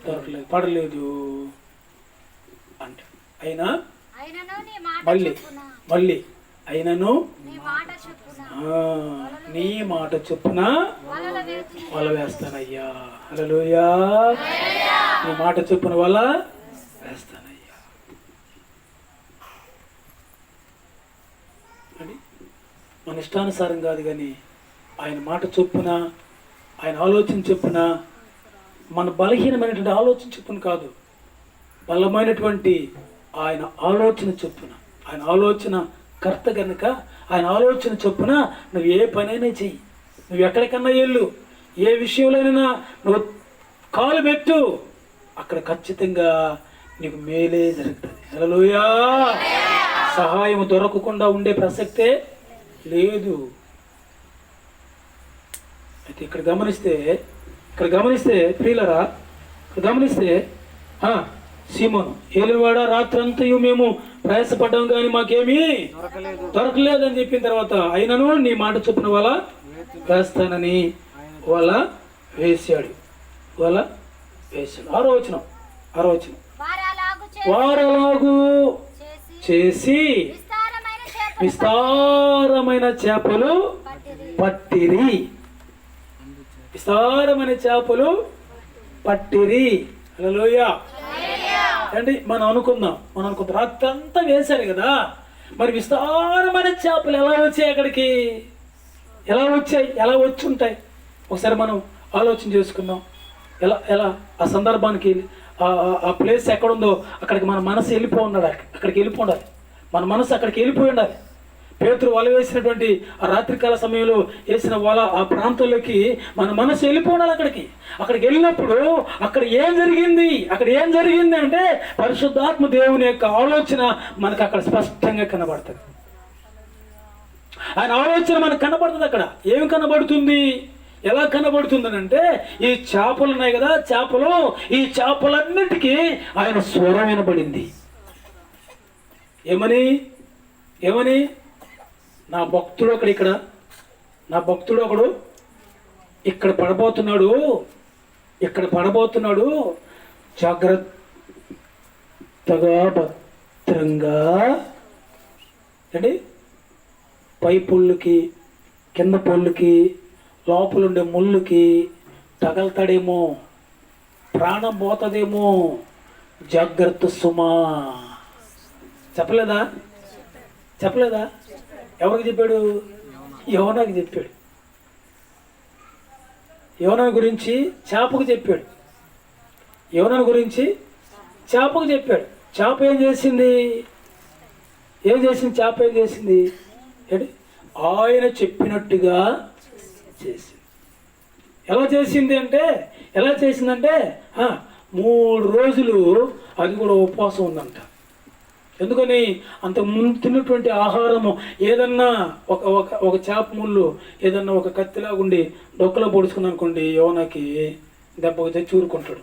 దొరకలేదు, పడలేదు అంట. అయినా మళ్ళీ అయినను నీ మాట చొప్పున వల వేస్తానయ్యా. హల్లెలూయా. నీ మాట చొప్పున వల వేస్తానయ్యా అని. మన ఇష్టానుసారం కాదు, కానీ ఆయన మాట చొప్పున, ఆయన ఆలోచన చొప్పున, మన బలహీనమైనటువంటి ఆలోచన చొప్పున కాదు, బలమైనటువంటి ఆయన ఆలోచన చొప్పున. ఆయన ఆలోచన కర్త కనుక ఆయన ఆలోచన చొప్పున నువ్వు ఏ పనైనా చెయ్యి, నువ్వు ఎక్కడికన్నా వెళ్ళు, ఏ విషయంలోనైనా నువ్వు కాలు పెట్టు, అక్కడ ఖచ్చితంగా నీకు మేలే జరుగుతుంది. హల్లెలూయా. సహాయం దొరకకుండా ఉండే ప్రసక్తే లేదు. పరిస్థితి. ఇక్కడ గమనిస్తే ప్రియులరా, ఇక్కడ గమనిస్తే సీమోను ఏలినవాడ రాత్రంతయు మేము ప్రయాసపడ్డాం కానీ మాకేమీ దొరకలేదని చెప్పిన తర్వాత అయినను నీ మాట చొప్పున వల వేస్తానని వల వేసాడు. ఆరో వచనం వారలాగు చేసి విస్తారమైన చేపలు పట్టిరి. హల్లెలూయా. అంటే మనం అనుకుందాం రాత్రంతా వేశారు కదా, మరి విస్తారమైన చేపలు ఎలా వచ్చాయి అక్కడికి? ఎలా వచ్చి ఉంటాయి? ఒకసారి మనం ఆలోచన చేసుకుందాం. ఎలా ఆ సందర్భానికి ఆ ప్లేస్ ఎక్కడుందో అక్కడికి మన మనసు వెళ్ళిపోయి ఉండాలి. మన మనసు అక్కడికి వెళ్ళిపోయి ఉండాలి. పేతురు వల వేసినటువంటి ఆ రాత్రికాల సమయంలో వేసిన వల ఆ ప్రాంతంలోకి మన మనసు వెళ్ళిపోవాలి. అక్కడికి వెళ్ళినప్పుడు అక్కడ ఏం జరిగింది అంటే పరిశుద్ధాత్మ దేవుని యొక్క ఆలోచన మనకు అక్కడ స్పష్టంగా కనబడుతుంది. ఆయన ఆలోచన మనకు కనబడుతుంది. అక్కడ ఏమి కనబడుతుంది? ఎలా కనబడుతుంది అంటే ఈ చేపలు ఉన్నాయి కదా, ఈ చేపలన్నిటికీ ఆయన స్వరం వినబడింది. ఏమని నా భక్తుడు ఒకడు ఇక్కడ పడబోతున్నాడు, జాగ్రత్తగా భద్రంగా అంటే పై పొల్లుకి కింద పొల్లుకి లోపలుండే ముళ్ళుకి తగలతాడేమో, ప్రాణం పోతుందేమో, జాగ్రత్త సుమా. చెప్పలేదా? ఎవరికి చెప్పాడు? యోనాకి చెప్పాడు. యోనా గురించి చేపకు చెప్పాడు. చేప ఏం చేసింది? చేప ఏం చేసింది? ఆయన చెప్పినట్టుగా చేసింది. ఎలా చేసిందంటే 3 రోజులు అది కూడా ఉపవాసం ఉందంట. ఎందుకని? అంతకు ముందు తిన్నటువంటి ఆహారము ఏదన్నా ఒక చేప ముళ్ళు ఏదన్నా ఒక కత్తిలాగా ఉండి డొక్కలో పొడుచుకుని అనుకోండి, యోనాకి దెబ్బకు తెచ్చి ఊరుకుంటాడు.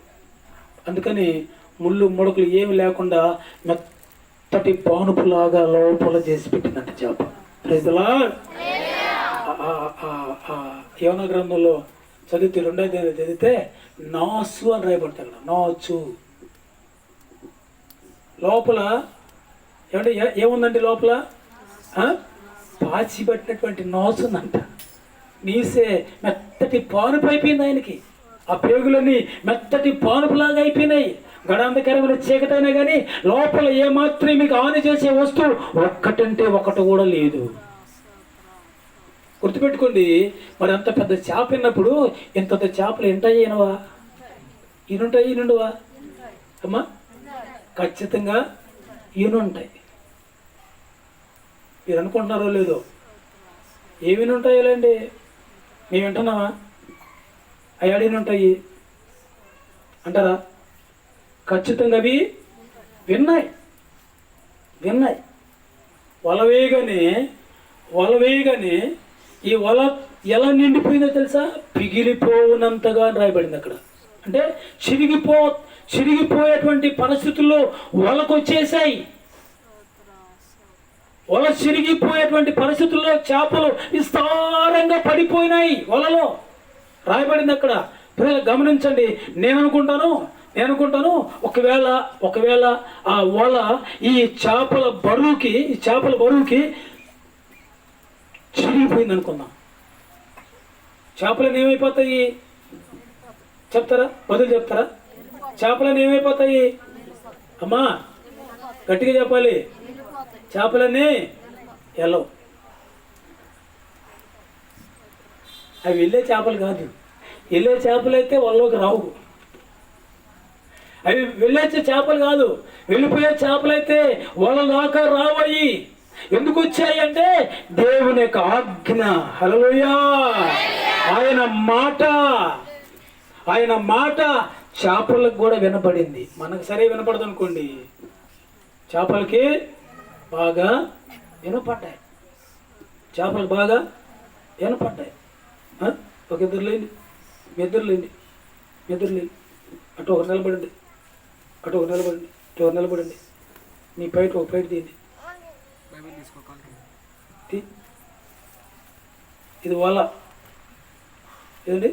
అందుకని ముళ్ళు ముడకలు ఏమి లేకుండా మెత్తటి పానుపులాగా లోపల చేసి పెట్టిందంట చేప. రైతులా యోనా గ్రంథంలో చదివితే 2వ అధ్యాయం చదివితే నాసు అని రాయబడతాడు. నాచు లోపల ఏముందండి? లోపల పాచి పట్టినటువంటి నాసు ఉందంట. నీసే మెత్తటి పానుపు అయిపోయింది ఆయనకి. ఆ పేగులన్నీ మెత్తటి పానుపులాగా అయిపోయినాయి. గడాంధకరమైన చీకటైనా కానీ లోపల ఏమాత్రం మీకు హాని చేసే వస్తువు ఒక్కటంటే ఒకటి కూడా లేదు. గుర్తుపెట్టుకోండి. మరి అంత పెద్ద చేప విన్నప్పుడు ఇంత చేపలు ఏంటాయినవా? ఈనుండవా అమ్మా? ఖచ్చితంగా ఈనుంటాయి. మీరు అనుకుంటున్నారో లేదో? ఏమి ఉంటాయిలేండి, మేము వింటున్నావా? అయ్యాడీనుంటాయి అంటారా? ఖచ్చితంగా అవి విన్నాయి. వల వేయగానే ఈ వల ఎలా నిండిపోయిందో తెలుసా? పిగిలిపోనంతగా రాయబడింది అక్కడ. అంటే చిరిగిపోయేటువంటి పరిస్థితుల్లో వలకు వచ్చేసాయి. వల చిరిగిపోయేటువంటి పరిస్థితుల్లో చేపలు విస్తారంగా పడిపోయినాయి. వలలో రాయబడింది అక్కడ. గమనించండి. నేను అనుకుంటాను ఒకవేళ ఆ వల ఈ చేపల బరువుకి చిరిగిపోయింది అనుకుందాం. చేపలను ఏమైపోతాయి చెప్తారా? బదులు చెప్తారా? చేపలను ఏమైపోతాయి అమ్మా? గట్టిగా చెప్పాలి. చేపలన్నీ ఎలవు. అవి వెళ్ళే చేపలు కాదు. వెళ్ళే చేపలు అయితే వాళ్ళలోకి రావు. అవి వెళ్ళే చేపలు కాదు. వెళ్ళిపోయే చేపలైతే వాళ్ళ దాకా రావయి. ఎందుకు వచ్చాయి అంటే దేవుని యొక్క ఆజ్ఞ. హల్లెలూయా. ఆయన మాట చేపలకు కూడా వినపడింది. మనకు సరే వినపడదు అనుకోండి, చేపలకి బాగా వినపడ్డాయి. ఒక ఇద్దరు లేండి, మీ ఇద్దరు లేండి, మీ ఇద్దరు లేండి. అటు ఒక నిలబడండి, అటు ఒక నిలబడండి, ఇటు ఒక నిలబడండి. మీ పైట ఒక పైట తీయండి. ఇది వల ఏదండి,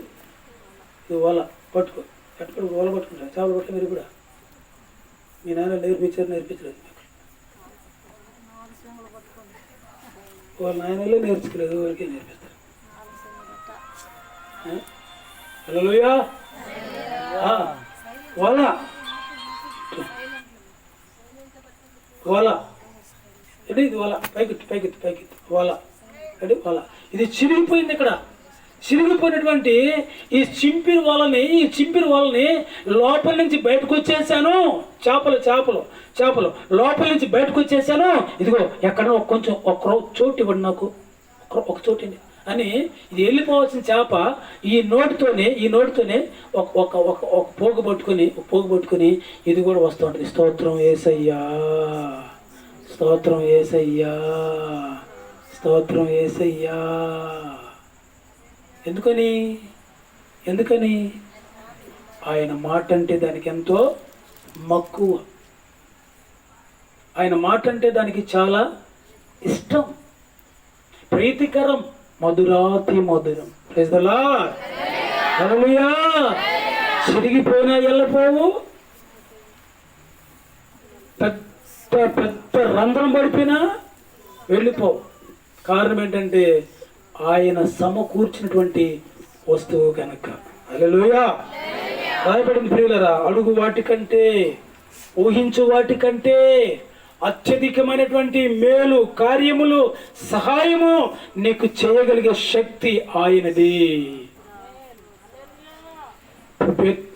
ఇది వల పట్టుకో. పట్టుకో, వల పట్టుకుంటా. చేపలు పట్టుకో. మీరు కూడా మీ నాన్న నేర్పించలేదు మీకు. వాళ్ళ నాయనలే నేర్చుకోలేదు, వాళ్ళకే నేర్పిస్తారు. హల్లెలూయా. వల వల అంటే ఇది వల. పైకి వల అంటే వల. ఇది చిరిగిపోయింది. ఇక్కడ చిరిగిపోయినటువంటి ఈ చింపిరి వలని లోపల నుంచి బయటకు వచ్చేసాను. చేపలు లోపల నుంచి బయటకు వచ్చేసాను. ఇదిగో ఎక్కడ కొంచెం ఒక చోటు ఇవ్వండి నాకు, ఒక చోటు అని. ఇది వెళ్ళిపోవాల్సిన చేప ఈ నోటితోనే ఒక పోగు పట్టుకొని ఇది కూడా వస్తూ ఉంటుంది. స్తోత్రం యేసయ్యా, స్తోత్రం యేసయ్యా, స్తోత్రం యేసయ్యా. ఎందుకని ఆయన మాట అంటే దానికి ఎంతో మక్కువ. ఆయన మాట అంటే దానికి చాలా ఇష్టం, ప్రీతికరం, మధురాతి మధురం. Praise the Lord. హల్లెలూయా. చిరిగిపోయినా వెళ్ళపోవు, పెద్ద రంధ్రం పడిపోయినా వెళ్ళిపోవు. కారణం ఏంటంటే ఆయన సమకూర్చినటువంటి వస్తువు కనుక. హల్లెలూయా. రాయబడింది ప్రియులరా, అడుగు వాటికంటే, ఊహించు వాటికంటే అత్యధికమైనటువంటి మేలు కార్యములు సహాయము నీకు చేయగలిగే శక్తి ఆయనది.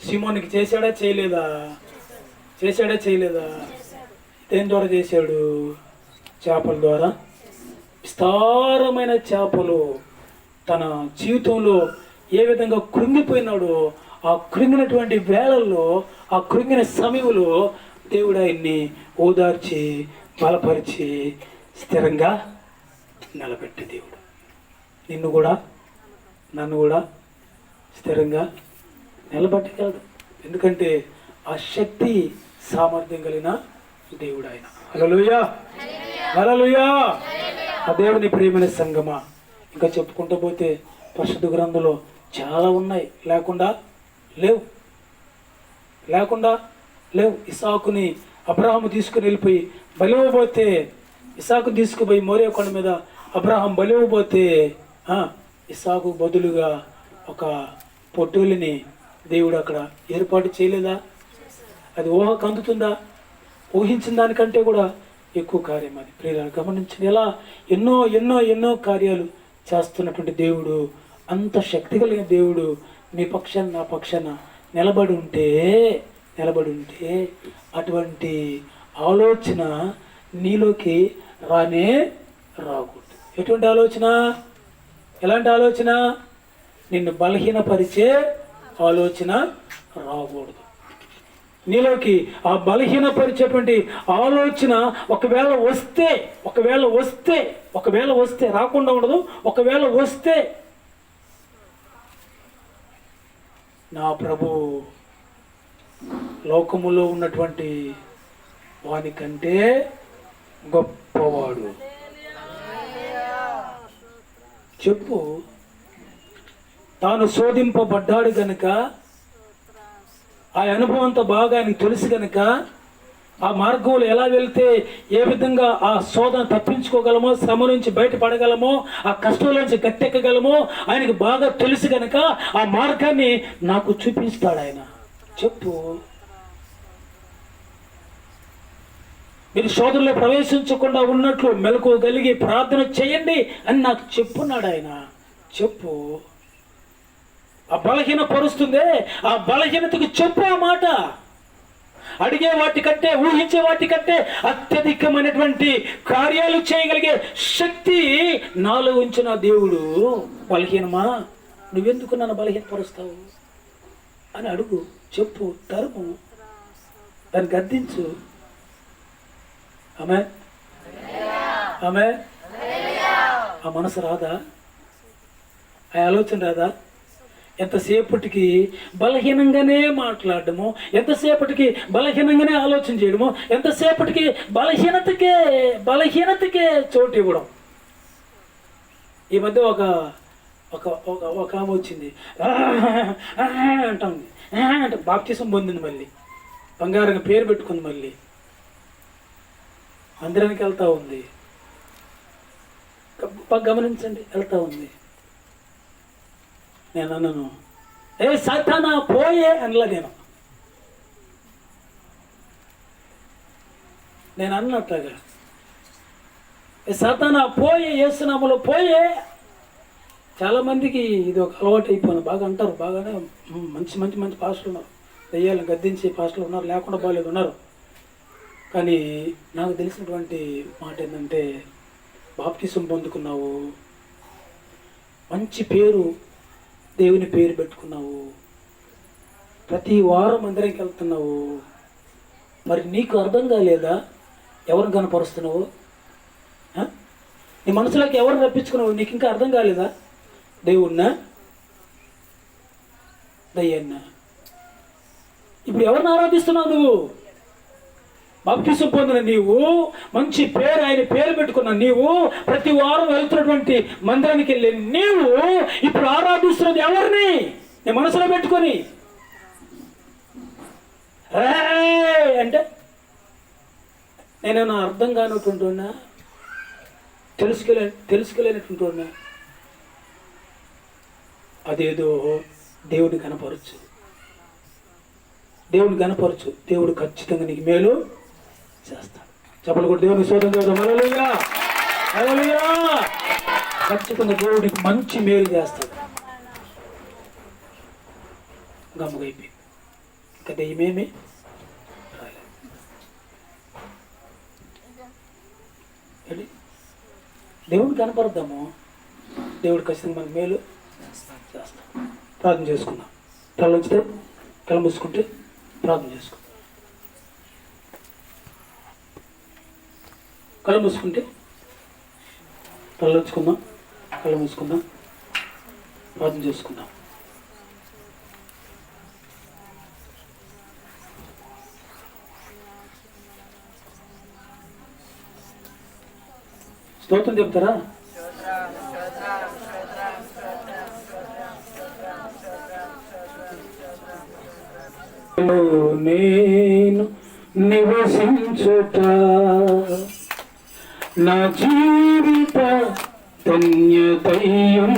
సిమోనికి చేశాడా చేయలేదా? దేని ద్వారా చేశాడు? చేపల ద్వారా. విస్తారమైన చేపలు తన జీవితంలో ఏ విధంగా కృంగిపోయినాడో, ఆ కృంగినటువంటి వేళల్లో, ఆ కృంగిన సమయంలో దేవుడు ఆయన్ని ఓదార్చి బలపరిచి స్థిరంగా నిలబెట్టే దేవుడు. నన్ను కూడా స్థిరంగా నిలబెట్టగలడు. ఎందుకంటే ఆ శక్తి సామర్థ్యం కలిగిన దేవుడు ఆయన. హల్లెలూయా, హల్లెలూయా. ఆ దేవుని ప్రియమైన సంగమా, ఇంకా చెప్పుకుంటూ పోతే పరిశుద్ధ గ్రంథంలో చాలా ఉన్నాయి. లేకుండా లేవు. ఇస్సాకుని అబ్రహాము తీసుకుని వెళ్ళిపోయి బలివ్వబోతే, ఇస్సాకు తీసుకుపోయి మోరియా కొండ మీద అబ్రహాం బలివ్వబోతే ఇస్సాకు బదులుగా ఒక పొట్టేలుని దేవుడు అక్కడ ఏర్పాటు చేయలేదా? అది ఊహకు అందుతుందా? ఊహించిన దానికంటే కూడా ఎక్కువ కార్యం అది. ప్రియులను గమనించిన ఎలా ఎన్నో కార్యాలు చేస్తున్నటువంటి దేవుడు, అంత శక్తి కలిగిన దేవుడు నీ పక్షాన నా పక్షాన నిలబడి ఉంటే అటువంటి ఆలోచన నీలోకి రాకూడదు. ఎటువంటి ఆలోచన? ఎలాంటి ఆలోచన? నిన్ను బలహీనపరిచే ఆలోచన రాకూడదు నీలోకి. ఆ బలహీనపరిచేటువంటి ఆలోచన ఒకవేళ వస్తే రాకుండా ఉండదు. ఒకవేళ వస్తే నా ప్రభు లోకములో ఉన్నటువంటి వానికంటే గొప్పవాడు. చెప్పు. తాను శోధింపబడ్డాడు గనుక, ఆ అనుభవం అంతా బాగా ఆయనకు తెలుసు కనుక, ఆ మార్గంలో ఎలా వెళ్తే ఏ విధంగా ఆ శోధన తప్పించుకోగలమో, శ్రమ నుంచి బయటపడగలమో, ఆ కష్టం నుంచి గట్టెక్కగలమో ఆయనకు బాగా తెలుసు కనుక ఆ మార్గాన్ని నాకు చూపిస్తాడు ఆయన. చెప్పు. మీరు శోధనలో ప్రవేశించకుండా ఉన్నట్లు మెలకువగలిగి ప్రార్థన చేయండి అని నాకు చెప్పున్నాడు ఆయన. చెప్పు. ఆ బలహీన పరుస్తుందే, ఆ బలహీనతకు చెప్పు ఆ మాట. అడిగే వాటికంటే, ఊహించే వాటికంటే అత్యధికమైనటువంటి కార్యాలు చేయగలిగే శక్తి నాలో ఉంచిన దేవుడు. బలహీనమా, నువ్వెందుకు నన్ను బలహీనపరుస్తావు అని అడుగు. చెప్పు, తరుము, దాన్ని గద్దించు. ఆమె ఆ మనసు రాదా? ఆ ఆలోచన రాదా? ఎంతసేపటికి బలహీనంగానే మాట్లాడము, ఎంతసేపటికి బలహీనంగానే ఆలోచన చేయడము, ఎంతసేపటికి బలహీనతకే చోటు ఇవ్వడం. ఈ మధ్య ఒక ఒక ఒక ఒక ఆమె వచ్చింది, అంటుంది, అంటే బాప్తిసం పొందింది, మళ్ళీ బంగారంగా పేరు పెట్టుకుంది, మళ్ళీ మందిరానికి వెళ్తూ ఉంది. గమనించండి, వెళ్తూ ఉంది. నేను అన్నాను, ఏ సాతానా పోయే అనలా. నేను అన్నట్టుగా, ఏ సాతానా పోయే, యేసునామములో పోయే. చాలామందికి ఇది ఒక అలవాటు అయిపోయింది. బాగా అంటారు, బాగానే మంచి మంచి మంచి పాస్టర్లు ఉన్నారు, దెయ్యాలను గద్దించే పాస్టర్లు ఉన్నారు, లేకుండా బాగాలేదు ఉన్నారు. కానీ నాకు తెలిసినటువంటి మాట ఏంటంటే, బాప్తిసం పొందుకున్నావు, మంచి పేరు, దేవుని పేరు పెట్టుకున్నావు, ప్రతి వారం మందిరానికి వెళ్తున్నావు, మరి నీకు అర్థం కాలేదా ఎవరిని కనపరుస్తున్నావు? నీ మనసులోకి ఎవరిని రప్పించుకున్నావు? నీకు ఇంకా అర్థం కాలేదా? దేవుణ్ణా, దయ్యాన్నా? ఇప్పుడు ఎవరిని ఆరాధిస్తున్నావు నువ్వు? బాప్తిసం పొందిన నీవు, మంచి పేరు, ఆయన పేరు పెట్టుకున్న నీవు, ప్రతి వారం వెళ్తున్నటువంటి మందిరానికి వెళ్ళే నీవు ఇప్పుడు ఆరాధిస్తున్నది ఎవరిని? నీ మనసులో పెట్టుకొని అంటే నేనేమన్నా అర్థం కానట్టుంటున్నా, తెలుసుకోలేనట్టుంటున్నా? అదేదో దేవుని కనపరచు, దేవుడు ఖచ్చితంగా నీకు మేలు చేస్తాడు. చెప్పలు కూడా దేవునికి స్తోత్రం చేద్దాం. హల్లెలూయా, హల్లెలూయా. ఖచ్చితంగా దేవుడికి మంచి మేలు చేస్తాడు. గమ్ముగైపోయింది, ఇంకా దెయ్యమేమి రాలేదు. దేవుడికి కనపడద్దాము, దేవుడు ఖచ్చితంగా మనకు మేలు చేస్తాం. ప్రార్థన చేసుకుందాం. కళ్ళు ఉంచితే, కళ్ళు మూసుకుంటే ప్రార్థన చేసుకుందాం. కళ్ళు మూసుకుంటే కళ్ళు ఉంచుకుందాం, కళ్ళు మూసుకుందాం, ప్రార్థన చేసుకుందాం. స్తోత్రం చెప్తారా? నేను నివసించుట నా జీవిత ధన్యతయున్నది.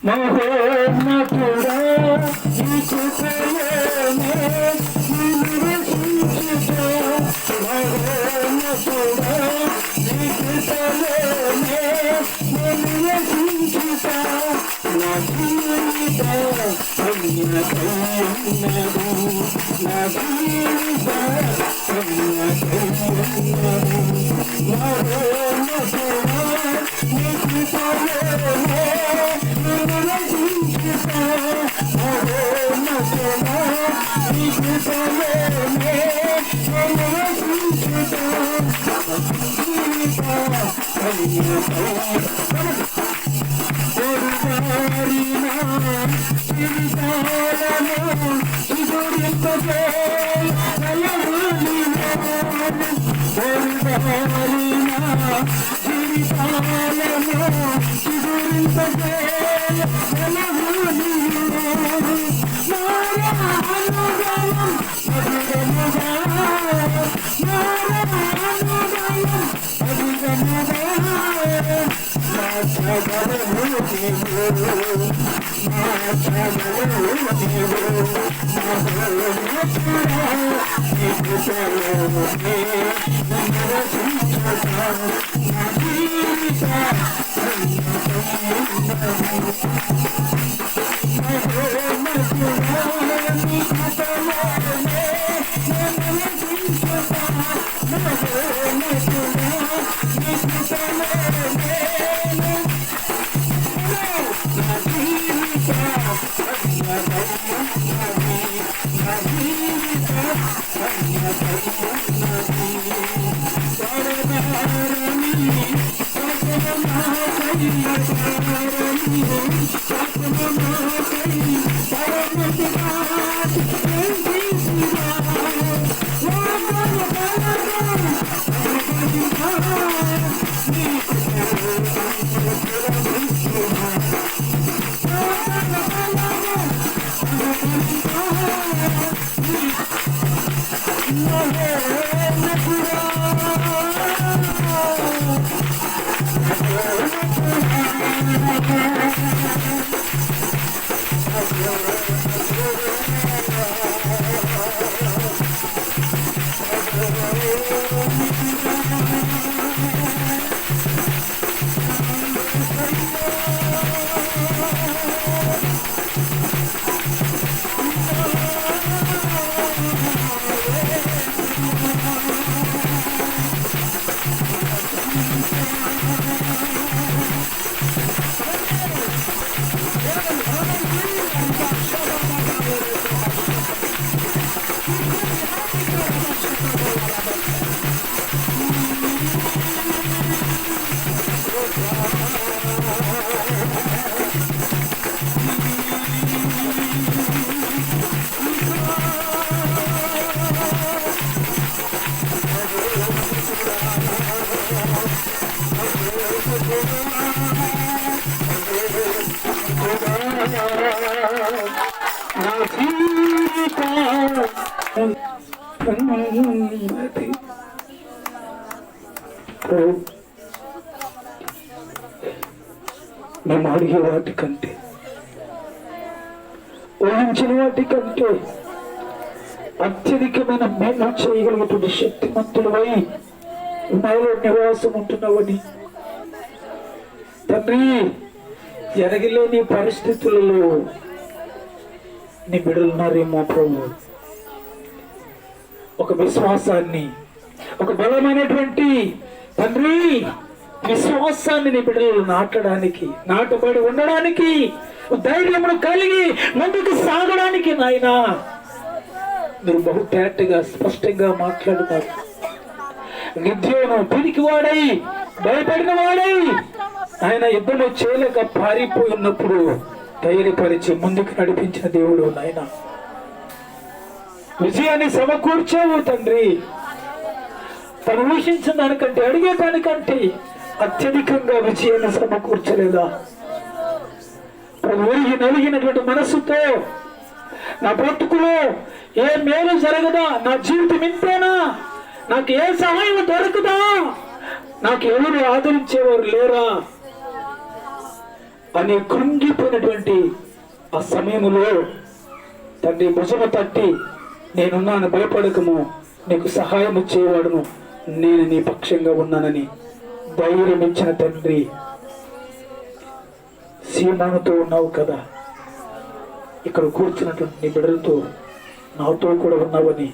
మహోన్నతుడా నీ కృపలోనే నివసించుట, మహోన్నతుడా నీ కృపలోనే నివసించుట, నా జీవిత ధన్యతయున్నది, నా జీవిత ధన్యతయున్నది. మహోన్నతుడా నీ కృపలోనే నివసించుట, మహోన్నతుడా నీ కృపలోనే నివసించుట, జీవిత ధన్యతయున్నది. పొరువారినా జీవితాలను చిగురింపజే కలవలినా, పొరువారినా జీవితాలను చిగురింపజే కలవలినా, నారాయణుడయం అభిగముగా, నారాయణుడయం అభిగముగా, మేము అడిగే వాటికంటే, ఊహించిన వాటికంటే అత్యధికమైన మేలు చేయగలిగేటువంటి శక్తిమంతులవై నాలో నివాసం ఉంటున్నావని తండ్రి, ఎరగలేని పరిస్థితులలో నీ బిడ్డలున్నారేమో ప్రభు. ఒక విశ్వాసాన్ని, ఒక బలమైనటువంటి తండ్రి విశ్వాసాన్ని నీ బిడ్డలు నాటబడి ఉండడానికి, ధైర్యమును కలిగి ముందుకు సాగడానికి నాయనా మీరు బహు తేటగా స్పష్టంగా మాట్లాడుతారు. గిద్యోను పిరికివాడై భయపడిన వాడై ఆయన యుద్ధంలో చేయలేక పారిపోయి ఉన్నప్పుడు ధైర్యపరిచి ముందుకు నడిపించిన దేవుడు నాయన. విజయాన్ని సమకూర్చావు తండ్రి. తను ఊహించిన దానికంటే, అడిగే దానికంటే అత్యధికంగా విజయాన్ని సమకూర్చలేదా? నలిగినటువంటి మనసుతో నా బ్రతుకులో ఏ మేలు జరగదా, నా జీవితం ఇంతేనా, నాకు ఏ సహాయం దొరకదా, నాకు ఎవరు ఆదరించేవారు లేరా అని కృంగిపోయినటువంటి ఆ సమయంలో తండ్రి భుజము తట్టి, నేనున్నాను, భయపడకము, నీకు సహాయం చేయవాడును, నేను నీ పక్షంగా ఉన్నానని ధైర్యం ఇచ్చిన తండ్రి. సీమానుతో ఉన్నావు కదా, ఇక్కడ కూర్చున్నటువంటి నీ బిడ్డలతో నాతో కూడా ఉన్నావని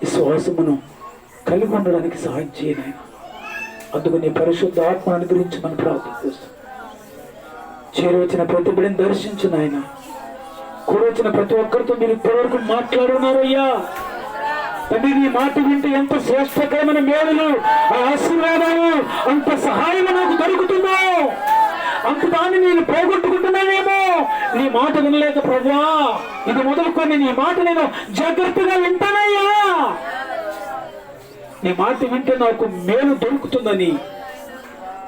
విశ్వాసమును కలిగి ఉండడానికి సహాయం చేయను. అందుకు నీ పరిశుద్ధ ఆత్మ అనుగ్రహించమని ప్రార్థన చేస్తాను. చేరవచ్చిన ప్రతి బిడ్డని దర్శించు నాయన. కూడొచ్చిన ప్రతి ఒక్కరితో మీరు ఇప్పటివరకు మాట్లాడున్నారయ్యా. తండ్రి, నీ మాట వింటే ఎంత శ్రేష్టకరమైన మేలులు, ఆ ఆశీర్వాదాలు, అంత సహాయం నాకు దొరుకుతుందో, అంత దాన్ని నేను పోగొట్టుకుంటున్నానేమో. నీ మాట వినలేక ప్రభువా, ఇది మొదలుకొని నీ మాట నేను జాగ్రత్తగా వింటానయ్యా. నీ మాట వింటే నాకు మేలు దొరుకుతుందని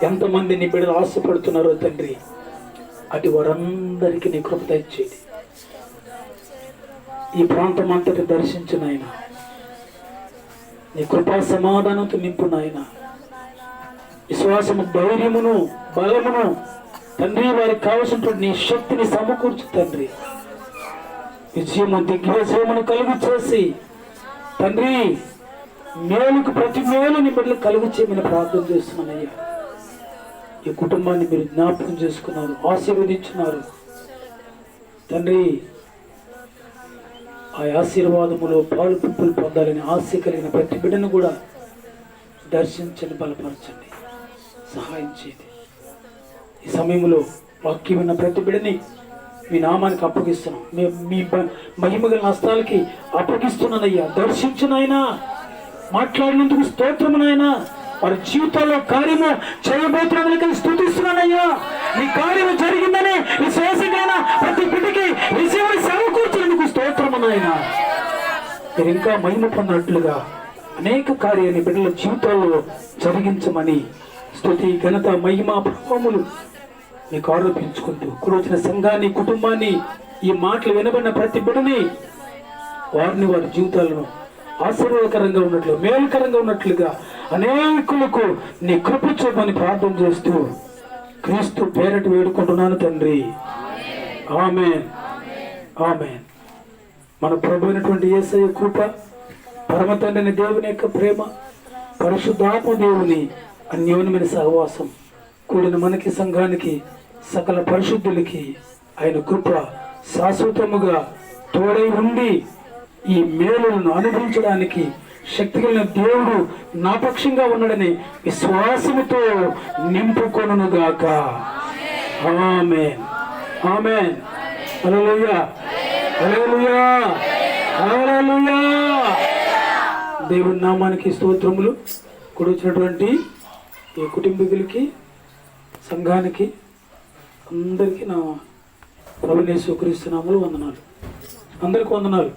ఎంతమంది నీ బిడ్డలు ఆశపడుతున్నారో తండ్రి, అటు వారందరికీ నీ కృప దయచేయండి. ఈ ప్రాంతం అంతటి దర్శించు నాయన. నీ కృపా సమాధానంతో నింపు నాయన. విశ్వాసము, ధైర్యమును, బలమును తండ్రి వారికి కావలసినటువంటి నీ శక్తిని సమకూర్చు తండ్రి. విజయము, దిగ్విజయమును కలుగు చేసి తండ్రి మేలుకు ప్రతి మేలు నీ బిడ్డలు కలుగు చేయమని ప్రార్థన చేస్తున్నానయ్యా. ఈ కుటుంబాన్ని మీరు జ్ఞాపకం చేసుకున్నారు, ఆశీర్వదించున్నారు తండ్రి. ఆ ఆశీర్వాదములో పాలు పుప్పులు పొందాలని ఆశ కలిగిన ప్రతి బిడ్డను కూడా దర్శించండి, బలపరచండి, సహాయం చేయండి. ఈ సమయంలో వాక్యం విన్న ప్రతి బిడ్డని మీ నామానికి అప్పగిస్తున్నాం, మీ మహిమగల హస్తాలకి అప్పగిస్తున్నానయ్యా. దర్శించునైనా, మాట్లాడినందుకు స్తోత్రమునైనా, వారి జీవితాల్లో కార్యము చేయబోతున్నందుకు స్తుతిస్తున్నానయ్యా. నీ కార్యం జరిగిందని విశ్వాసమైన ప్రతి బిడ్డకి విషయాన్ని సమకూర్చినందుకు స్తోత్రము నాయన. మీరు ఇంకా మహిమ పొందినట్లుగా అనేక కార్యాన్ని బిడ్డల జీవితాల్లో జరిగించమని స్తుతి ఘనత మహిమ ప్రభావములు మీకు ఆరోపించుకుంటూ కూడొచ్చిన సంఘాన్ని కుటుంబాన్ని ఈ మాటలు వినబడిన ప్రతి బిడ్డని వారిని వారి జీవితాలను ఆశీర్వాదకరంగా ఉన్నట్లు మేలుకరంగా ఉన్నట్లుగా అనేకులకు నీ కృప చూపని ప్రార్థన చేస్తూ క్రీస్తు పేరటి వేడుకుంటున్నాను తండ్రి. ఆమేన్ ఆమేన్. మన ప్రభు అయినటువంటి యేసయ్య కృప, పరమ తండ్రి దేవుని యొక్క ప్రేమ, పరిశుద్ధాత్మ దేవుని అన్యోన్యమైన సహవాసం కూడిన మనకి సంఘానికి సకల పరిశుద్ధులకి ఆయన కృప శాశ్వతముగా తోడై ఉండి ఈ మేలులను అనుభవించడానికి శక్తి కలిగిన దేవుడు నా పక్షంగా ఉన్నాడని విశ్వాసముతో నింపుకొనుగాక. ఆమేన్ ఆమేన్. హల్లెలూయా హల్లెలూయా హల్లెలూయా. దేవుని నామానికి స్తోత్రములు. కూడొచ్చినటువంటి ఈ కుటుంబీకులకి సంఘానికి అందరికీ నా ప్రభువైన యేసుక్రీస్తు నామములో వందనాలు. అందరికీ వందనాలు.